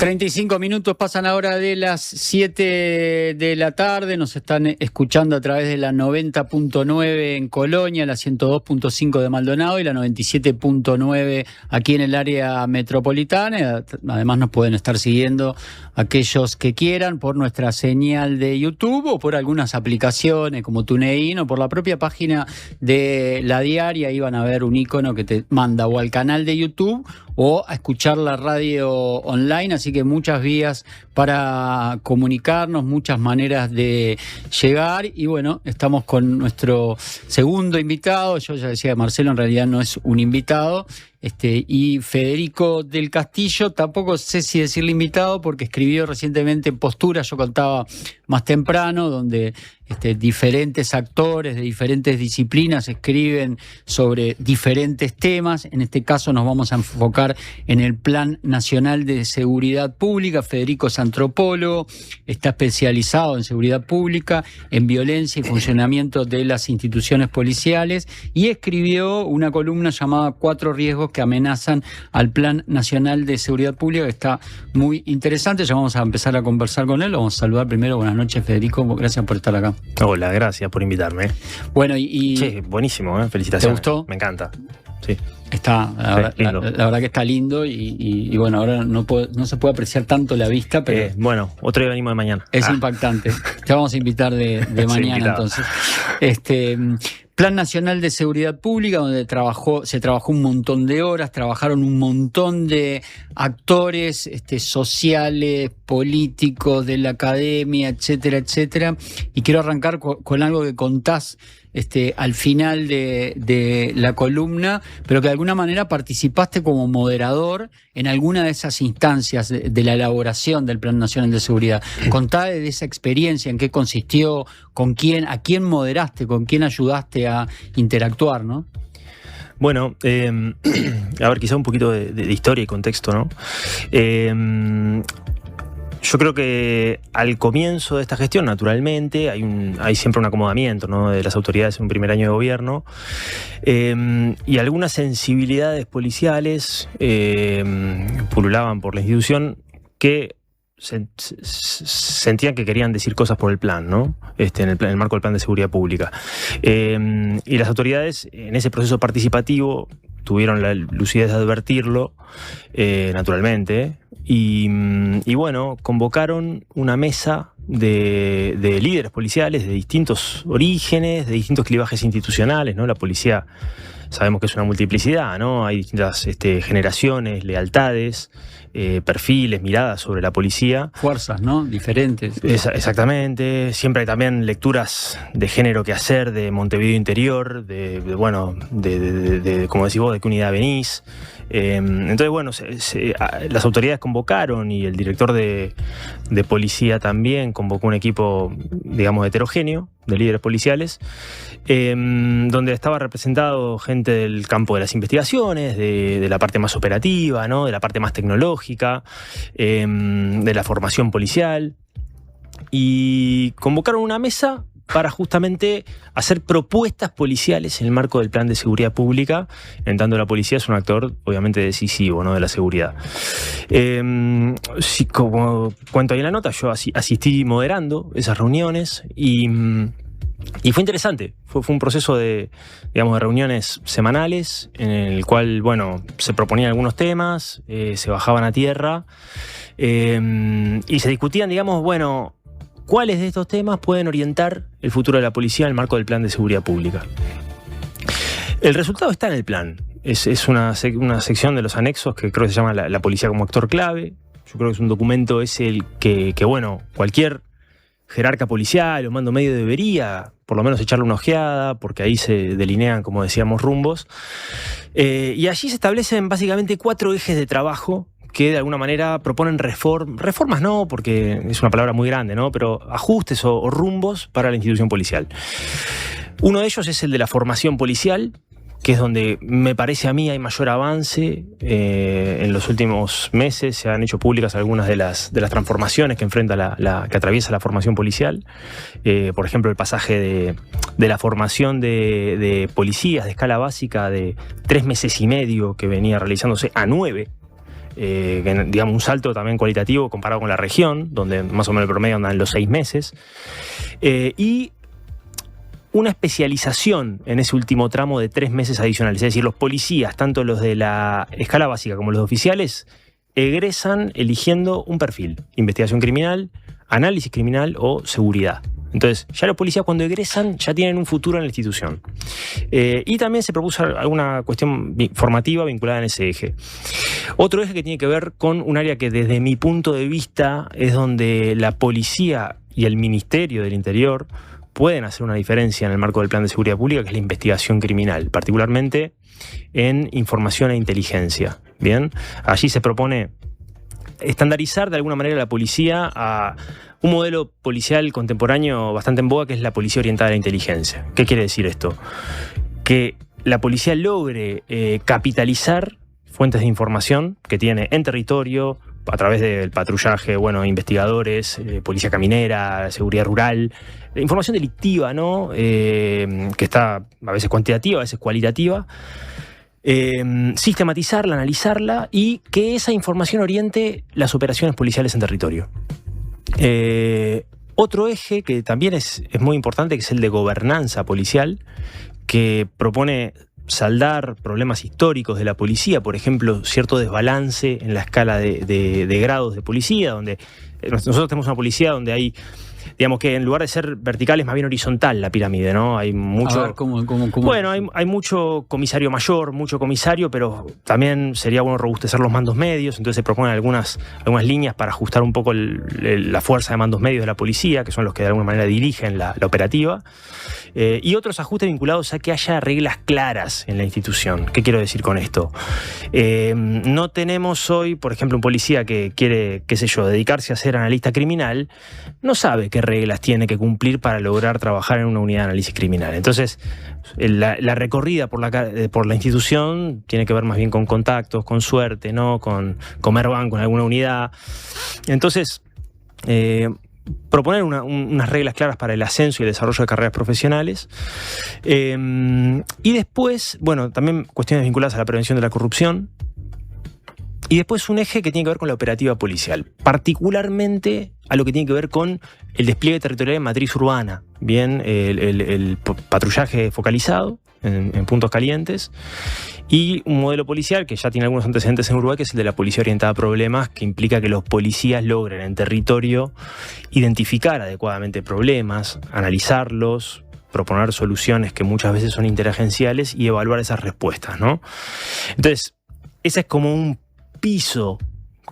35 minutos pasan ahora de las 7 de la tarde. Nos están escuchando a través de la 90.9 en Colonia, la 102.5 de Maldonado y la 97.9 aquí en el área metropolitana. Además nos pueden estar siguiendo aquellos que quieran por nuestra señal de YouTube o por algunas aplicaciones como TuneIn o por la propia página de La Diaria. Ahí van a ver un icono que te manda o al canal de YouTube o a escuchar la radio online, así que muchas vías para comunicarnos, muchas maneras de llegar. Y bueno, estamos con nuestro segundo invitado. Yo ya decía que Marcelo en realidad no es un invitado, y Federico del Castillo, tampoco sé si decirle invitado porque escribió recientemente Postura, yo contaba más temprano, donde diferentes actores de diferentes disciplinas escriben sobre diferentes temas. En este caso nos vamos a enfocar en el Plan Nacional de Seguridad Pública. Federico es antropólogo, está especializado en seguridad pública, en violencia y funcionamiento de las instituciones policiales y escribió una columna llamada 4 riesgos que amenazan al Plan Nacional de Seguridad Pública, que está muy interesante. Ya vamos a empezar a conversar con él. Lo vamos a saludar primero. Buenas noches, Federico. Gracias por estar acá. Hola, gracias por invitarme. Bueno, y sí, buenísimo, felicitaciones. ¿Te gustó? Me encanta. Sí. Está, la verdad que está lindo y bueno, ahora no se puede apreciar tanto la vista, pero bueno, otro día venimos de mañana. Es impactante. Te vamos a invitar de mañana entonces. Plan Nacional de Seguridad Pública, donde se trabajó un montón de horas, trabajaron un montón de actores sociales, políticos, de la academia, etcétera, etcétera. Y quiero arrancar con algo que contás al final de la columna, pero que de alguna manera participaste como moderador en alguna de esas instancias de la elaboración del Plan Nacional de Seguridad. Contá de esa experiencia, en qué consistió, a quién moderaste, con quién ayudaste a interactuar, ¿no? Bueno, a ver, quizá un poquito de historia y contexto, ¿no? Yo creo que al comienzo de esta gestión, naturalmente, hay siempre un acomodamiento, ¿no?, de las autoridades en un primer año de gobierno, y algunas sensibilidades policiales pululaban por la institución que sentían que querían decir cosas por el plan, ¿no? En el marco del Plan de Seguridad Pública. Y las autoridades, en ese proceso participativo, tuvieron la lucidez de advertirlo, naturalmente, y bueno, convocaron una mesa de líderes policiales de distintos orígenes, de distintos clivajes institucionales, ¿no? La policía, sabemos que es una multiplicidad, ¿no? Hay distintas generaciones, lealtades, perfiles, miradas sobre la policía. Fuerzas, ¿no? Diferentes. Exactamente. Siempre hay también lecturas de género que hacer, de Montevideo Interior, de como decís vos, de qué unidad venís. Entonces, bueno, las autoridades convocaron y el director de policía también convocó un equipo, digamos, heterogéneo de líderes policiales, donde estaba representado gente del campo de las investigaciones, de la parte más operativa, ¿no?, de la parte más tecnológica, de la formación policial, y convocaron una mesa para justamente hacer propuestas policiales en el marco del Plan de Seguridad Pública, en tanto la policía es un actor obviamente decisivo, ¿no?, de la seguridad. Sí, como cuento ahí en la nota, yo asistí moderando esas reuniones y fue interesante. Fue un proceso de reuniones semanales en el cual, bueno, se proponían algunos temas, se bajaban a tierra y se discutían, digamos, bueno, ¿cuáles de estos temas pueden orientar el futuro de la policía en el marco del Plan de Seguridad Pública? El resultado está en el plan. Es una sección de los anexos que creo que se llama la policía como actor clave. Yo creo que es un documento el que bueno, cualquier jerarca policial o mando medio debería por lo menos echarle una ojeada, porque ahí se delinean, como decíamos, rumbos. Y allí se establecen básicamente 4 ejes de trabajo que de alguna manera proponen reformas no, porque es una palabra muy grande, ¿no?, pero ajustes o rumbos para la institución policial. Uno de ellos es el de la formación policial, que es donde me parece a mí hay mayor avance. En los últimos meses se han hecho públicas algunas de las transformaciones que enfrenta que atraviesa la formación policial. Por ejemplo, el pasaje de la formación de policías de escala básica de 3 meses y medio que venía realizándose a 9 digamos un salto también cualitativo comparado con la región, donde más o menos el promedio anda en los 6 meses, y una especialización en ese último tramo de 3 meses adicionales. Es decir, los policías, tanto los de la escala básica como los oficiales, egresan eligiendo un perfil: investigación criminal, análisis criminal o seguridad. Entonces, ya los policías cuando egresan ya tienen un futuro en la institución. Y también se propuso alguna cuestión formativa vinculada en ese eje. Otro eje que tiene que ver con un área que desde mi punto de vista es donde la policía y el Ministerio del Interior pueden hacer una diferencia en el marco del Plan de Seguridad Pública, que es la investigación criminal, particularmente en información e inteligencia. Bien, allí se propone estandarizar de alguna manera la policía a un modelo policial contemporáneo bastante en boga, que es la policía orientada a la inteligencia. ¿Qué quiere decir esto? Que la policía logre capitalizar fuentes de información que tiene en territorio, a través del patrullaje, investigadores, policía caminera, seguridad rural, información delictiva, ¿no? Que está a veces cuantitativa, a veces cualitativa. Sistematizarla, analizarla y que esa información oriente las operaciones policiales en territorio. Otro eje que también es muy importante, que es el de gobernanza policial, que propone saldar problemas históricos de la policía, por ejemplo, cierto desbalance en la escala de grados de policía, donde nosotros tenemos una policía donde hay, digamos que en lugar de ser vertical es más bien horizontal la pirámide, ¿no? Hay mucho. A ver, ¿cómo? Bueno, hay mucho comisario mayor, mucho comisario, pero también sería bueno robustecer los mandos medios, entonces se proponen algunas líneas para ajustar un poco la fuerza de mandos medios de la policía, que son los que de alguna manera dirigen la operativa. Y otros ajustes vinculados a que haya reglas claras en la institución. ¿Qué quiero decir con esto? No tenemos hoy, por ejemplo, un policía que quiere, dedicarse a ser analista criminal, no sabe qué reglas tiene que cumplir para lograr trabajar en una unidad de análisis criminal. Entonces, la recorrida por la institución tiene que ver más bien con contactos, con suerte, ¿no? Con comer banco en alguna unidad. Entonces, proponer unas reglas claras para el ascenso y el desarrollo de carreras profesionales. Y después, también cuestiones vinculadas a la prevención de la corrupción. Y después un eje que tiene que ver con la operativa policial, particularmente a lo que tiene que ver con el despliegue territorial en matriz urbana. Bien, el patrullaje focalizado en puntos calientes. Y un modelo policial que ya tiene algunos antecedentes en Uruguay, que es el de la policía orientada a problemas, que implica que los policías logren en territorio identificar adecuadamente problemas, analizarlos, proponer soluciones que muchas veces son interagenciales y evaluar esas respuestas, ¿no? Entonces, ese es como un piso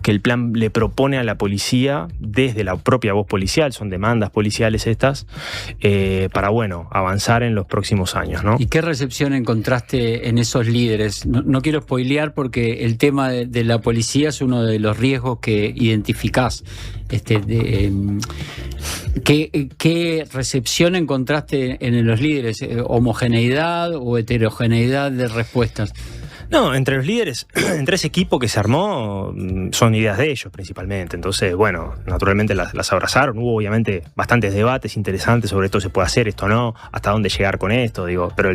que el plan le propone a la policía desde la propia voz policial, son demandas policiales estas, para, avanzar en los próximos años, ¿no? ¿Y qué recepción encontraste en esos líderes? No quiero spoilear porque el tema de la policía es uno de los riesgos que identificás. ¿Qué recepción encontraste en los líderes? ¿Homogeneidad o heterogeneidad de respuestas? No, entre los líderes, entre ese equipo que se armó, son ideas de ellos principalmente. Entonces, naturalmente las abrazaron. Hubo obviamente bastantes debates interesantes sobre esto se puede hacer, esto no, hasta dónde llegar con esto, pero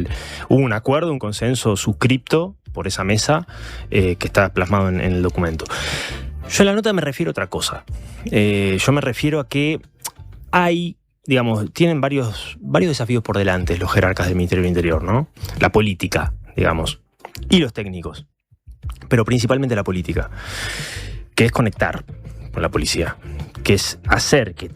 hubo un acuerdo, un consenso suscripto por esa mesa que está plasmado en el documento. Yo en la nota me refiero a otra cosa. Yo me refiero a que tienen varios desafíos por delante los jerarcas del Ministerio del Interior, ¿no? La política, y los técnicos, pero principalmente la política, que es conectar con la policía, que es hacer que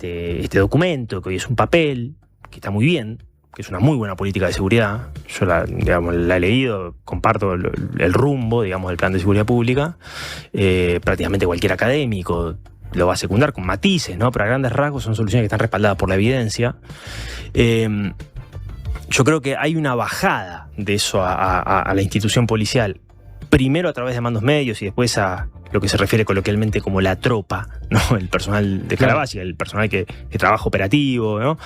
este documento, que hoy es un papel, que está muy bien, que es una muy buena política de seguridad, yo la he leído, comparto el rumbo, del Plan de Seguridad Pública, prácticamente cualquier académico lo va a secundar con matices, ¿no? Pero a grandes rasgos son soluciones que están respaldadas por la evidencia. Yo creo que hay una bajada de eso a la institución policial, primero a través de mandos medios y después a lo que se refiere coloquialmente como la tropa, ¿no? El personal de escala básica, el personal que trabaja operativo, ¿no?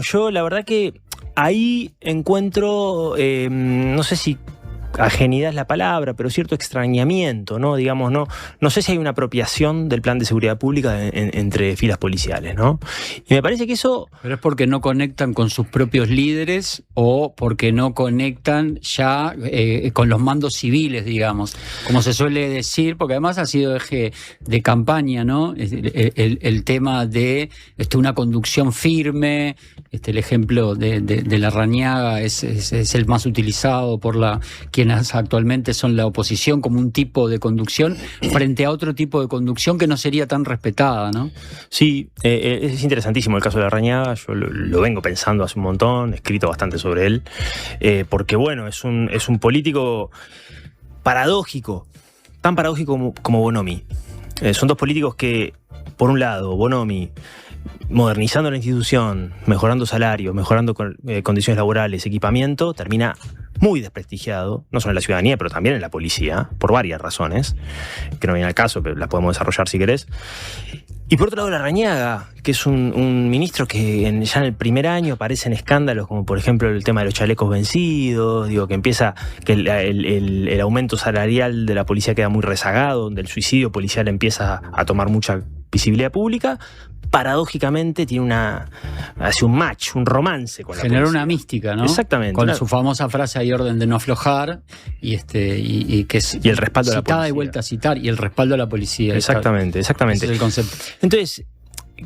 Yo la verdad que ahí encuentro, no sé si ajenidad es la palabra, pero cierto extrañamiento, ¿no? Digamos, no sé si hay una apropiación del plan de seguridad pública entre filas policiales, ¿no? Y me parece que eso... ¿Pero es porque no conectan con sus propios líderes o porque no conectan ya con los mandos civiles, digamos? Como se suele decir, porque además ha sido eje de campaña, ¿no? El tema de una conducción firme, el ejemplo de Larrañaga es el más utilizado por quienes actualmente son la oposición, como un tipo de conducción frente a otro tipo de conducción que no sería tan respetada, ¿no? Sí, es interesantísimo el caso de Larrañaga. Yo lo vengo pensando hace un montón, he escrito bastante sobre él, porque bueno, es un político paradójico, tan paradójico como Bonomi. Son dos políticos que, por un lado, Bonomi, modernizando la institución, mejorando salarios, mejorando condiciones laborales, equipamiento, termina muy desprestigiado, no solo en la ciudadanía, pero también en la policía, por varias razones, que no vienen al caso, pero las podemos desarrollar si querés. Y por otro lado, Larrañaga, que es un ministro que ya en el primer año aparecen escándalos, como por ejemplo el tema de los chalecos vencidos, que empieza, que el aumento salarial de la policía queda muy rezagado, donde el suicidio policial empieza a tomar mucha visibilidad pública. Paradójicamente hace un match, un romance con la policía. Generó una mística, ¿no? Exactamente. Con su famosa frase "hay orden de no aflojar" y el respaldo a la policía. Y vuelta a citar, y el respaldo a la policía. Exactamente. Ese es el concepto. Entonces,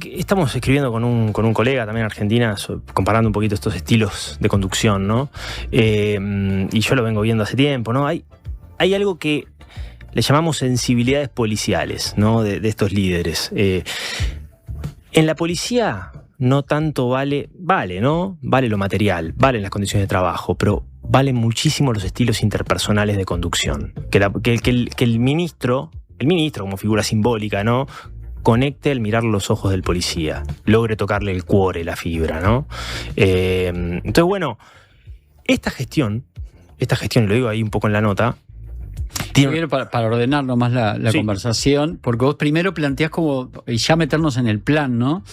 estamos escribiendo con un colega también en Argentina, comparando un poquito estos estilos de conducción, ¿no? Y yo lo vengo viendo hace tiempo, ¿no? Hay algo que le llamamos sensibilidades policiales, ¿no? De estos líderes. En la policía no tanto vale, ¿no? Vale lo material, valen las condiciones de trabajo, pero valen muchísimo los estilos interpersonales de conducción. Que el ministro como figura simbólica, ¿no? Conecte al mirar los ojos del policía, logre tocarle el cuore, la fibra, ¿no? Entonces, bueno, esta gestión, lo digo ahí un poco en la nota. Para ordenar nomás la conversación, porque vos primero planteás y ya meternos en el plan, ¿no?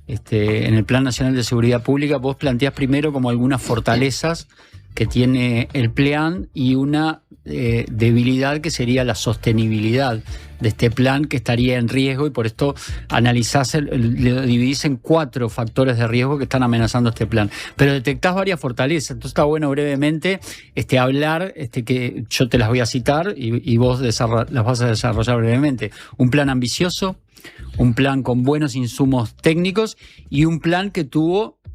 En el Plan Nacional de Seguridad Pública, vos planteás primero como algunas fortalezas que tiene el plan y una debilidad que sería la sostenibilidad de este plan, que estaría en riesgo, y por esto lo dividís en 4 factores de riesgo que están amenazando este plan. Pero detectás varias fortalezas, entonces está bueno brevemente hablar, que yo te las voy a citar y vos las vas a desarrollar brevemente. Un plan ambicioso, un plan con buenos insumos técnicos y un plan que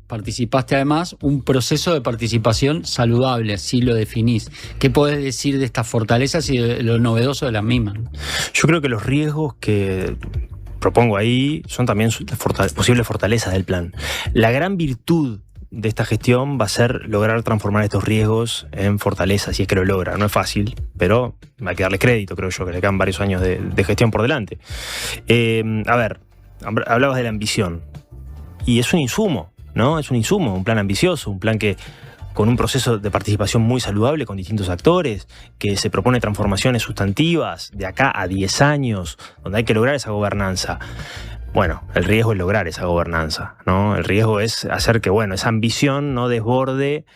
participaste además, un proceso de participación saludable, así lo definís. ¿Qué podés decir de estas fortalezas y de lo novedoso de las mismas? Yo creo que los riesgos que propongo ahí son también posibles fortalezas del plan. La gran virtud de esta gestión va a ser lograr transformar estos riesgos en fortalezas, si es que lo logra. No es fácil, pero hay que darle crédito, creo yo, que le quedan varios años de gestión por delante. A ver, hablabas de la ambición, y es un insumo, ¿no? Es un insumo, un plan ambicioso, un plan que con un proceso de participación muy saludable con distintos actores, que se propone transformaciones sustantivas de acá a 10 años, donde hay que lograr esa gobernanza. Bueno, el riesgo es lograr esa gobernanza, ¿no? El riesgo es hacer que, esa ambición no desborde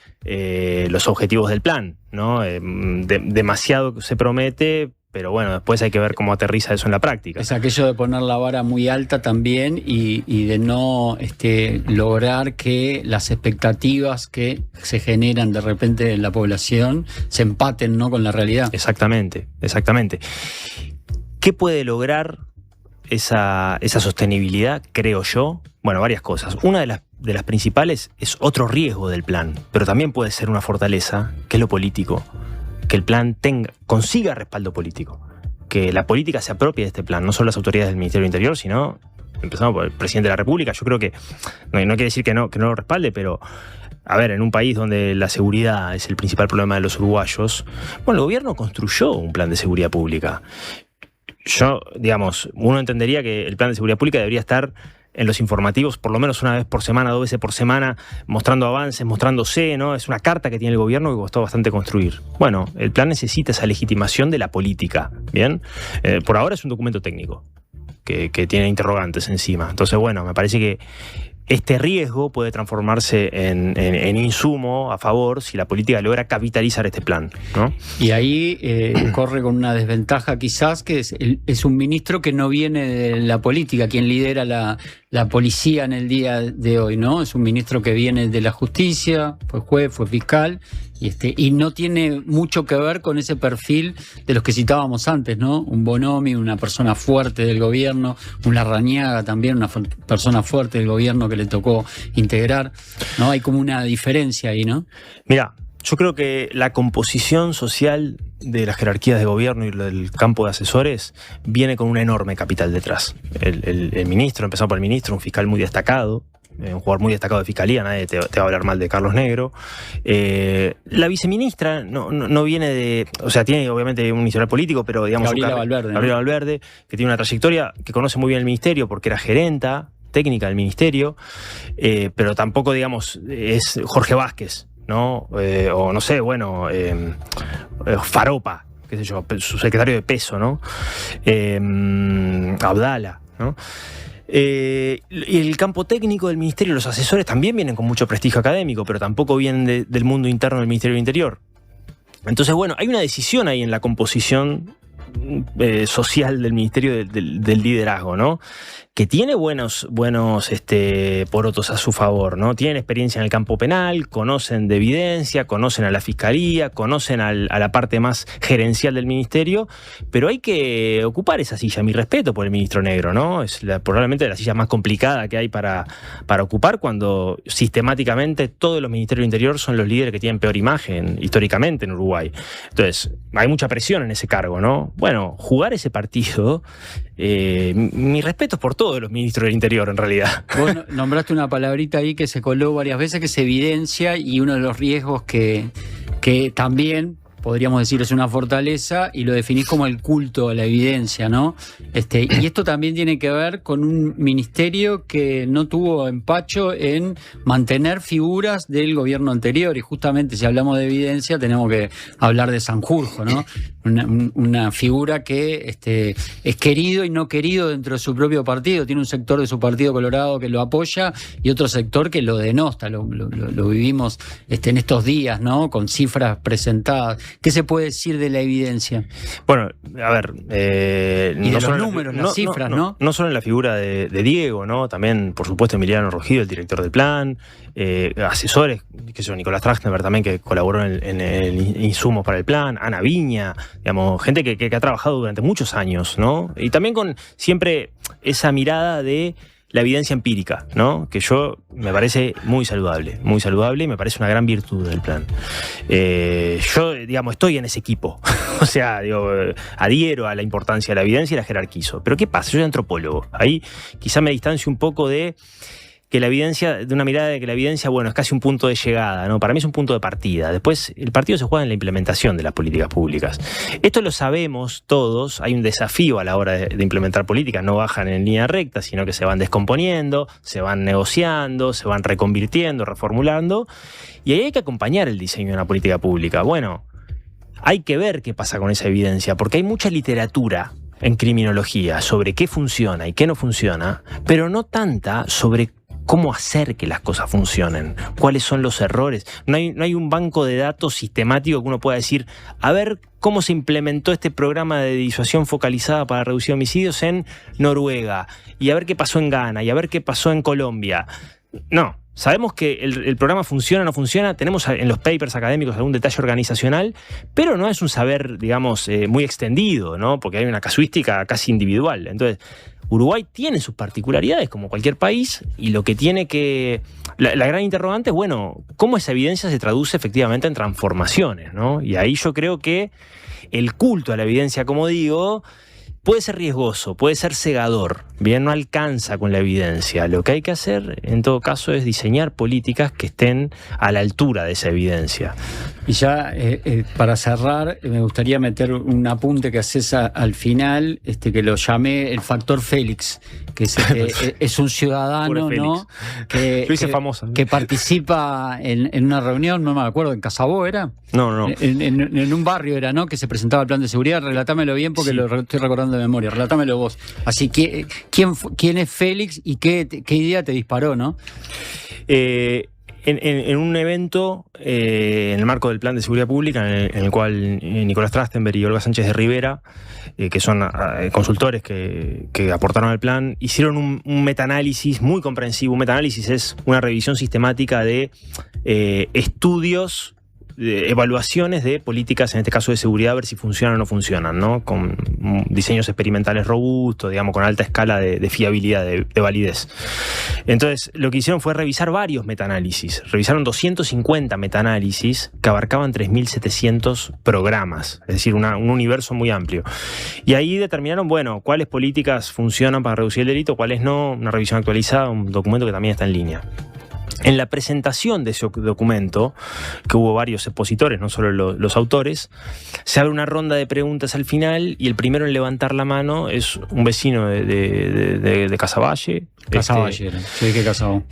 los objetivos del plan, ¿no? Demasiado se promete, pero después hay que ver cómo aterriza eso en la práctica. Es aquello de poner la vara muy alta también y de no lograr que las expectativas que se generan de repente en la población se empaten, ¿no?, con la realidad. Exactamente. ¿Qué puede lograr esa sostenibilidad, creo yo? Varias cosas. Una de las principales es otro riesgo del plan, pero también puede ser una fortaleza, que es lo político. Que el plan consiga respaldo político, que la política se apropie de este plan, no solo las autoridades del Ministerio del Interior, sino, empezando por el presidente de la República. Yo creo que, no quiere decir que no lo respalde, pero, a ver, en un país donde la seguridad es el principal problema de los uruguayos, el gobierno construyó un plan de seguridad pública. Uno entendería que el plan de seguridad pública debería estar en los informativos por lo menos una vez por semana, 2 veces por semana, mostrando avances, mostrándose, ¿no? Es una carta que tiene el gobierno que costó bastante construir. El plan necesita esa legitimación de la política, ¿bien? Por ahora es un documento técnico que tiene interrogantes encima. Entonces, me parece que este riesgo puede transformarse en insumo a favor si la política logra capitalizar este plan, ¿no? Y ahí corre con una desventaja quizás, que es un ministro que no viene de la política, quien lidera la policía en el día de hoy, ¿no? Es un ministro que viene de la justicia, fue juez, fue fiscal, y no tiene mucho que ver con ese perfil de los que citábamos antes, ¿no? Un Bonomi, una persona fuerte del gobierno, un Larrañaga también, una persona fuerte del gobierno que le tocó integrar, ¿no? Hay como una diferencia ahí, ¿no? Mira, yo creo que la composición social de las jerarquías de gobierno y del campo de asesores viene con un enorme capital detrás. El ministro, empezando por el ministro, un fiscal muy destacado, un jugador muy destacado de fiscalía, nadie te va a hablar mal de Carlos Negro. La viceministra no viene de... O sea, tiene obviamente un historial político, pero digamos... Gabriela Valverde. Gabriela Valverde, que tiene una trayectoria, que conoce muy bien el ministerio porque era gerenta técnica del ministerio, pero tampoco, digamos, es Jorge Vázquez, ¿no? O no sé, bueno, Faropa, qué sé yo, su secretario de peso, ¿no? Abdala, ¿no? Y el campo técnico del ministerio, los asesores también vienen con mucho prestigio académico, pero tampoco vienen del mundo interno del Ministerio del Interior. Entonces, bueno, hay una decisión ahí en la composición social del Ministerio del liderazgo, ¿no? Que tiene buenos porotos a su favor, ¿no? Tienen experiencia en el campo penal, conocen de evidencia, conocen a la fiscalía, conocen a la parte más gerencial del ministerio, pero hay que ocupar esa silla. Mi respeto por el ministro Negro, ¿no? Es probablemente la silla más complicada que hay para ocupar, cuando sistemáticamente todos los ministerios del interior son los líderes que tienen peor imagen históricamente en Uruguay. Entonces, hay mucha presión en ese cargo, ¿no? Bueno, jugar ese partido... mi respeto es por todos los ministros del Interior, en realidad. Vos nombraste una palabrita ahí que se coló varias veces, que es evidencia, y uno de los riesgos que también podríamos decir es una fortaleza, y lo definís como el culto a la evidencia, ¿no? Y esto también tiene que ver con un ministerio que no tuvo empacho en mantener figuras del gobierno anterior, y justamente si hablamos de evidencia tenemos que hablar de Sanjurjo, ¿no? Una figura que es querido y no querido dentro de su propio partido. Tiene un sector de su partido Colorado que lo apoya y otro sector que lo denosta. Lo vivimos en estos días, ¿no? Con cifras presentadas. ¿Qué se puede decir de la evidencia? Bueno, a ver... y de los números, las cifras, ¿no? No solo en la figura de Diego, ¿no? También, por supuesto, Emiliano Rogido, el director del plan, asesores, qué sé yo, Nicolás Trachtenberg también, que colaboró en el insumo para el plan, Ana Viña, digamos, gente que ha trabajado durante muchos años, ¿no? Y también con siempre esa mirada de la evidencia empírica, ¿no? Que yo me parece muy saludable y me parece una gran virtud del plan. Yo, digamos, estoy en ese equipo, o sea, adhiero a la importancia de la evidencia y la jerarquizo. Pero ¿qué pasa? Yo soy antropólogo, ahí quizá me distancio un poco de que la evidencia, de una mirada de que la evidencia, bueno, es casi un punto de llegada, ¿no? Para mí es un punto de partida. Después, el partido se juega en la implementación de las políticas públicas. Esto lo sabemos todos, hay un desafío a la hora de implementar políticas, no bajan en línea recta, sino que se van descomponiendo, se van negociando, se van reconvirtiendo, reformulando, y ahí hay que acompañar el diseño de una política pública. Bueno, hay que ver qué pasa con esa evidencia, porque hay mucha literatura en criminología sobre qué funciona y qué no funciona, pero no tanta sobre cómo hacer que las cosas funcionen, cuáles son los errores. No hay un banco de datos sistemático que uno pueda decir, a ver cómo se implementó este programa de disuasión focalizada para reducir homicidios en Noruega, y a ver qué pasó en Ghana, y a ver qué pasó en Colombia. No. Sabemos que el programa funciona o no funciona, tenemos en los papers académicos algún detalle organizacional, pero no es un saber, digamos, muy extendido, ¿no? Porque hay una casuística casi individual. Entonces, Uruguay tiene sus particularidades como cualquier país, y lo que tiene que... La gran interrogante es, bueno, ¿cómo esa evidencia se traduce efectivamente en transformaciones, ¿no? Y ahí yo creo que el culto a la evidencia, como digo, puede ser riesgoso, puede ser cegador, bien, no alcanza con la evidencia. Lo que hay que hacer, en todo caso, es diseñar políticas que estén a la altura de esa evidencia. Y ya para cerrar, me gustaría meter un apunte que haces al final, que lo llamé el factor Félix, que es un ciudadano, ¿no? Que participa en una reunión, no me acuerdo, en Casabó ¿era? No. En un barrio era, ¿no? Que se presentaba el plan de seguridad. Relatámelo bien porque lo estoy recordando de memoria. Relatámelo vos. Así que, ¿quién es Félix y qué idea te disparó, no? En un evento, en el marco del Plan de Seguridad Pública, en el cual Nicolás Trachtenberg y Olga Sánchez de Rivera, que son consultores que aportaron al plan, hicieron un metaanálisis muy comprensivo. Un metaanálisis es una revisión sistemática de estudios, de evaluaciones de políticas, en este caso de seguridad, a ver si funcionan o no funcionan, ¿no? Con diseños experimentales robustos, digamos, con alta escala de fiabilidad, de validez. Entonces, lo que hicieron fue revisar varios metaanálisis. Revisaron 250 metaanálisis que abarcaban 3.700 programas, es decir, un universo muy amplio. Y ahí determinaron, bueno, cuáles políticas funcionan para reducir el delito, cuáles no, una revisión actualizada, un documento que también está en línea. En la presentación de ese documento, que hubo varios expositores, no solo los autores, se abre una ronda de preguntas al final y el primero en levantar la mano es un vecino de Casavalle. Casavalle, sí, que Casabó.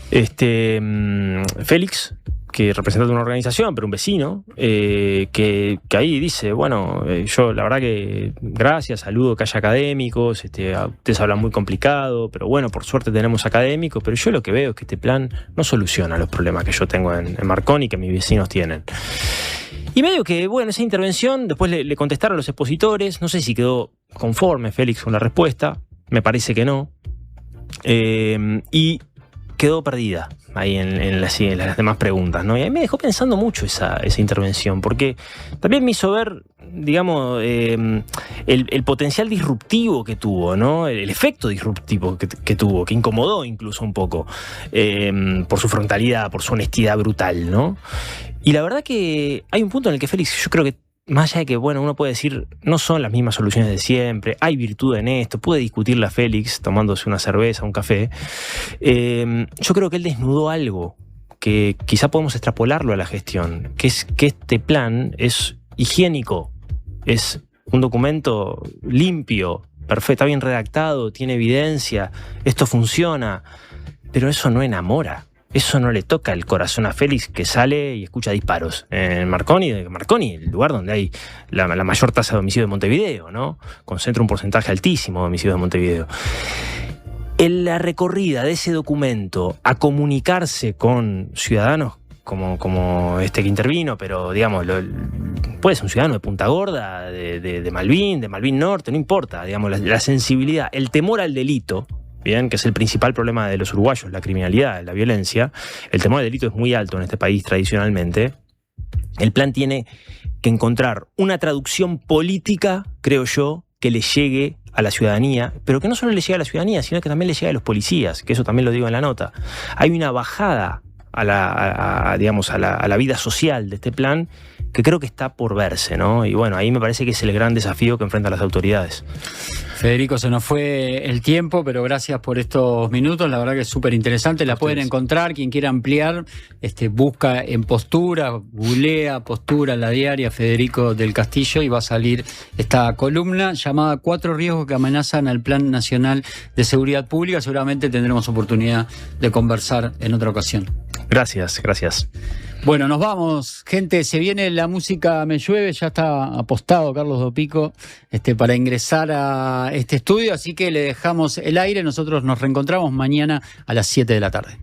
Félix, que representa una organización, pero un vecino, que ahí dice, bueno, yo la verdad que gracias, saludo que haya académicos, ustedes hablan muy complicado, pero bueno, por suerte tenemos académicos, pero yo lo que veo es que este plan no soluciona los problemas que yo tengo en Marconi y que mis vecinos tienen. Y medio que, bueno, esa intervención, después le contestaron los expositores, no sé si quedó conforme Félix con la respuesta, me parece que no, y quedó perdida ahí en las demás preguntas, ¿no? Y a mí me dejó pensando mucho esa intervención, porque también me hizo ver, digamos, el potencial disruptivo que tuvo, ¿no? El efecto disruptivo que tuvo, que incomodó incluso un poco, por su frontalidad, por su honestidad brutal, ¿no? Y la verdad que hay un punto en el que Félix, yo creo que más allá de que, bueno, uno puede decir, no son las mismas soluciones de siempre, hay virtud en esto, puede discutirla Félix tomándose una cerveza, un café. Yo creo que él desnudó algo que quizá podemos extrapolarlo a la gestión, que es que este plan es higiénico, es un documento limpio, perfecto, está bien redactado, tiene evidencia, esto funciona, pero eso no enamora. Eso no le toca el corazón a Félix, que sale y escucha disparos en Marconi, el lugar donde hay la mayor tasa de homicidios de Montevideo, ¿no? Concentra un porcentaje altísimo de homicidios de Montevideo. En la recorrida de ese documento a comunicarse con ciudadanos como este que intervino, pero digamos, puede ser un ciudadano de Punta Gorda, de Malvin Norte, no importa, digamos, la sensibilidad, el temor al delito, bien, que es el principal problema de los uruguayos, la criminalidad, la violencia. El temor al delito es muy alto en este país tradicionalmente. El plan tiene que encontrar una traducción política, creo yo, que le llegue a la ciudadanía, pero que no solo le llegue a la ciudadanía, sino que también le llegue a los policías, que eso también lo digo en la nota. Hay una bajada a la vida social de este plan que creo que está por verse, ¿no? Y bueno, ahí me parece que es el gran desafío que enfrentan las autoridades. Federico, se nos fue el tiempo, pero gracias por estos minutos, la verdad que es súper interesante, la pueden encontrar, quien quiera ampliar, busca en Postura, googlea Postura, la diaria Federico del Castillo y va a salir esta columna llamada 4 riesgos que amenazan al Plan Nacional de Seguridad Pública, seguramente tendremos oportunidad de conversar en otra ocasión. Gracias. Bueno, nos vamos, gente, se viene la música Me Llueve, ya está apostado Carlos Dopico para ingresar a este estudio, así que le dejamos el aire, nosotros nos reencontramos mañana a las 7 de la tarde.